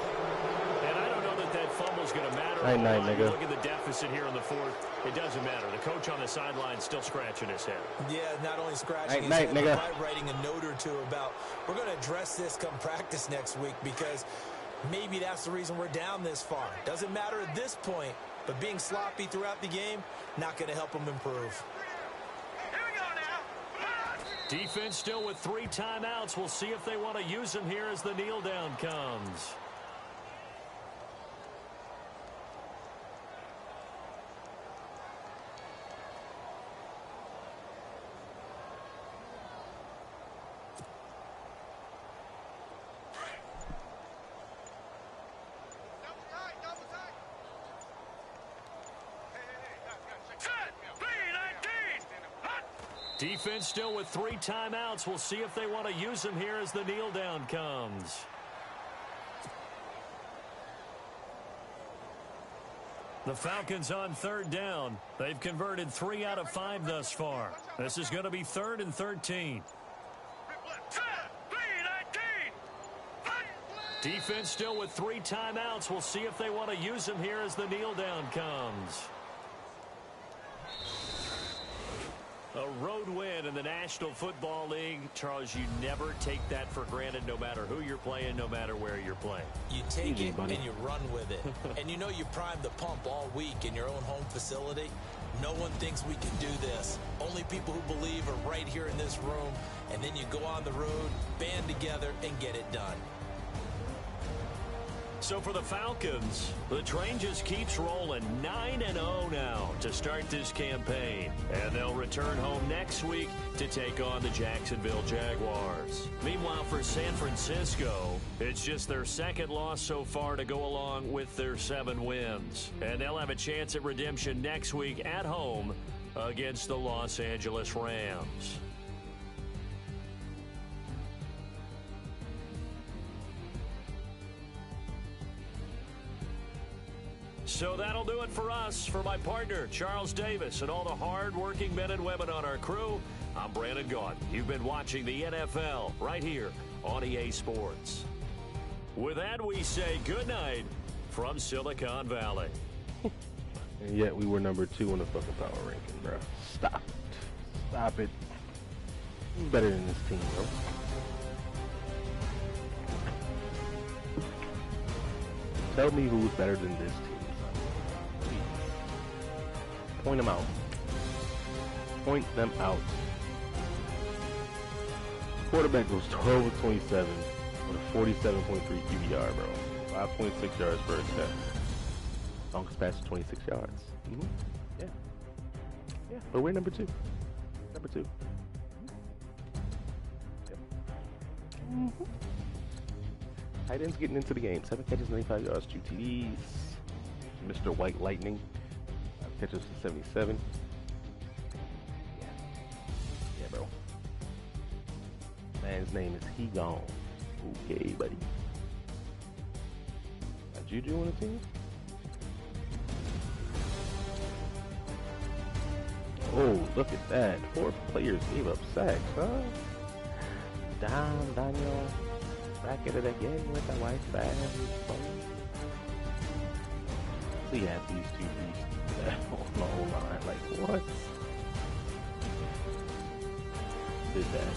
Speaker 3: And I don't know that that fumble's going to matter.
Speaker 1: Nigga.
Speaker 3: Look at the deficit here in the 4th. It doesn't matter. The coach on the sideline still scratching his head.
Speaker 4: Yeah, not only scratching his head, but writing a note or two about we're going to address this come practice next week because maybe that's the reason we're down this far. Doesn't matter at this point, but being sloppy throughout the game, not going to help them improve.
Speaker 5: Here we go now.
Speaker 3: Defense still with 3 timeouts. We'll see if they want to use them here as the kneel down comes. Defense still with 3 timeouts. We'll see if they want to use them here as the kneel down comes. The Falcons on 3rd down. They've converted 3 out of 5 thus far. This is going to be 3rd and 13. Defense still with 3 timeouts. We'll see if they want to use them here as the kneel down comes. A road win in the National Football League. Charles, you never take that for granted no matter who you're playing, no matter where you're playing.
Speaker 4: You take it and you run with it. And you know you primed the pump all week in your own home facility. No one thinks we can do this. Only people who believe are right here in this room. And then you go on the road, band together, and get it done.
Speaker 3: So for the Falcons, the train just keeps rolling 9-0 now to start this campaign. And they'll return home next week to take on the Jacksonville Jaguars. Meanwhile, for San Francisco, it's just their 2nd loss so far to go along with their 7 wins. And they'll have a chance at redemption next week at home against the Los Angeles Rams. So that'll do it for us. For my partner, Charles Davis, and all the hard-working men and women on our crew, I'm Brandon Gaudin. You've been watching the NFL right here on EA Sports. With that, we say good night from Silicon Valley.
Speaker 1: And yet we were number 2 on the fucking power ranking, bro. Stop it. Stop it. Who's better than this team, bro? Tell me who's better than this team. Point them out. Point them out. Quarterback goes 12 of 27 with a 47.3 QBR, bro. 5.6 yards per attempt. Longest pass is 26 yards. Yeah. Yeah, but we're number 2. Number 2. Yep. Tight ends getting into the game. 7 catches, 95 yards, 2 TDs. Mr. White Lightning. Catches for 77. Yeah, bro. Man's name is He Gone. Okay, buddy. Got Juju on the team? Oh, look at that. 4 players gave up sacks, huh? Daniel. Back at it again with the white bag. We got these two beasts on the O-line. Like, what? Did that.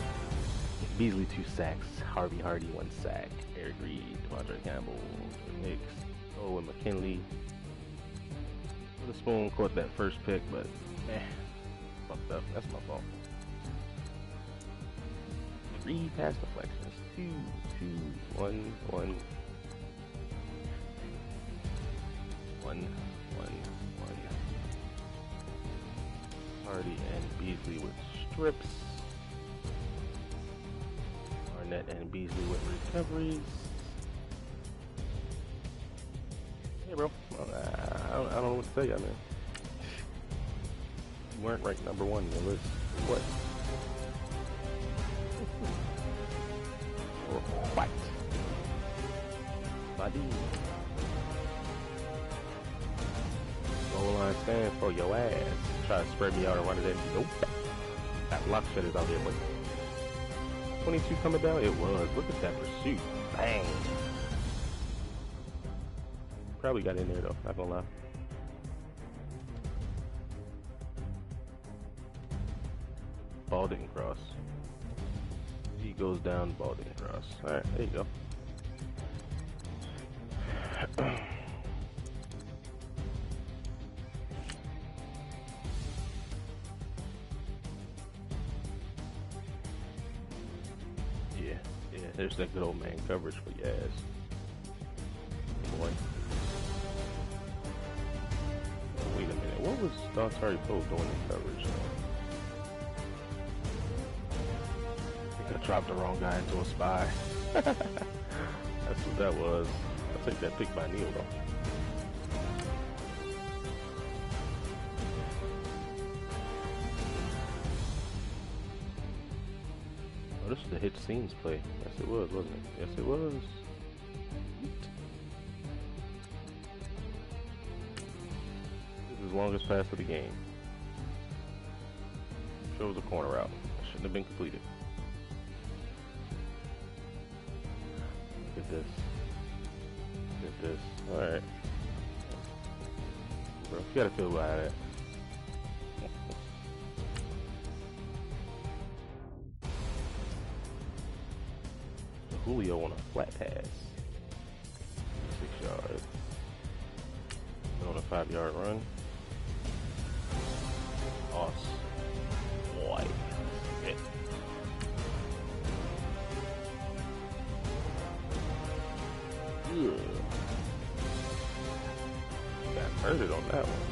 Speaker 1: Beasley 2 sacks. Harvey Hardy 1 sack. Eric Reed, Devondre Campbell, Nix, and McKinley. Witherspoon caught that first pick, but fucked up. That's my fault. 3 pass deflections. 2, 1, 1. 1, 1, 1. Hardy and Beasley with strips. Arnett and Beasley with recoveries. Hey, bro. I don't know what to tell you, man. You weren't ranked number 1 in the list. What? Or what? Buddy. Goal line stand for your ass. Try to spread me out and run it in. Nope. That lock shit is out here, but 22 coming down? It was. Look at that pursuit. Bang. Probably got in there though, not gonna lie. Ball didn't cross. He goes down, ball didn't cross. Alright, there you go. Yeah, there's that good old man coverage for your ass. Boy. Wait a minute, what was Dontari Poe doing in coverage? I think I dropped the wrong guy into a spy. That's what that was. I'll take that pick by Neil though. Oh, this is the hitch seams play. Yes it was, wasn't it? Yes it was. Longest pass of the game. Shows a corner route. Shouldn't have been completed. Look at this. Look at this. Alright. Bro, you gotta feel by that. Julio on a flat pass. 6 yards. On a 5-yard run. Boy. Shit. Got hurted on that one.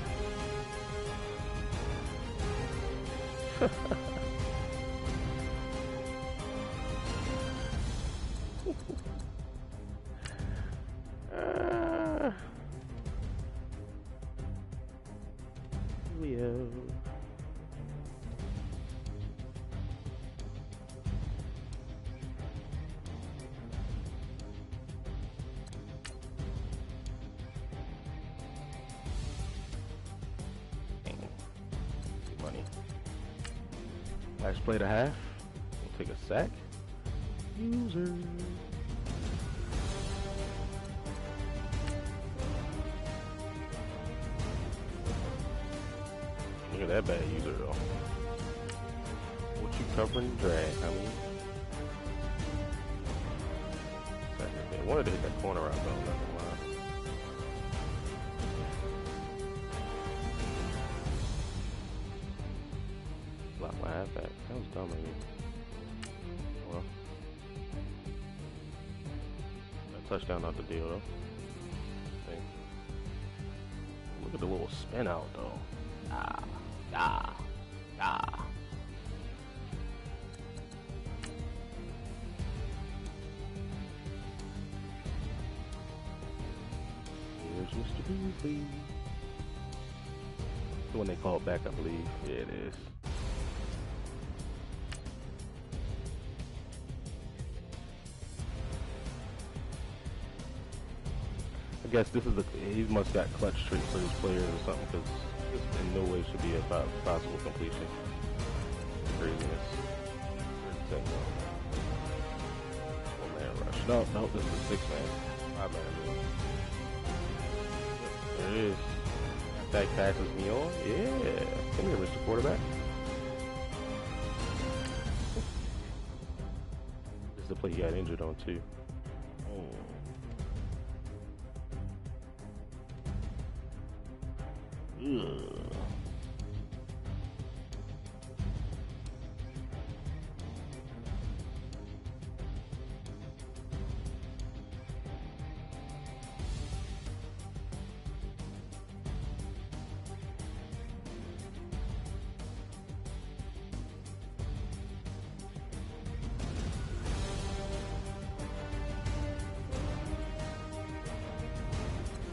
Speaker 1: Leo. Money. Last play to half. We'll take a sack. User. Look at that bad user though. What you covering? Drag, I mean. I wanted to hit that corner out though, not gonna lie. Block my halfback. That was dumb of me. Well. That touchdown not the deal though. Okay. Look at the little spin out though. Here's Mr. Beasley. The one they called back, I believe. Yeah, it is. I guess this is he must got clutch tricks for his players or something, because this in no way should be a possible completion. Craziness. One man rush. No, this is a 6-man. 5-man. There it is. quarterback passes me on. Yeah. Come here, Mr. Quarterback. This is the play he got injured on, too. Ugh.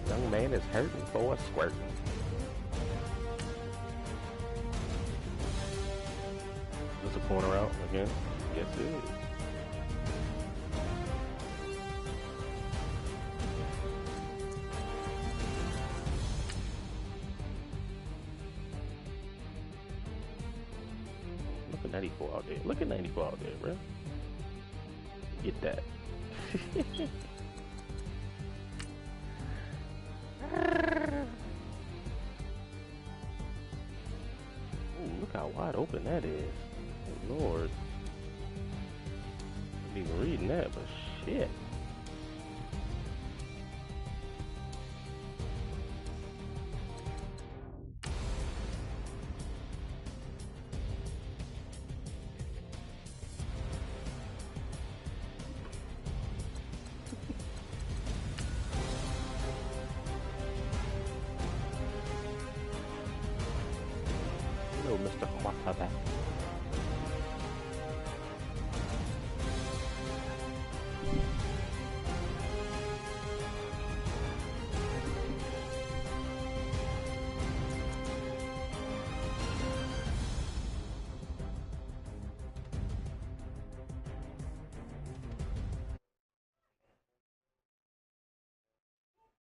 Speaker 1: Young man is hurting for a squirting. Is a corner out again? Yes, it is. Look at 94 out there. Look at 94 out there, bro. Get that. Ooh, look how wide open that is. Oh, Lord. I didn't even reading that, but shit. Hello, Mr. Quarterback.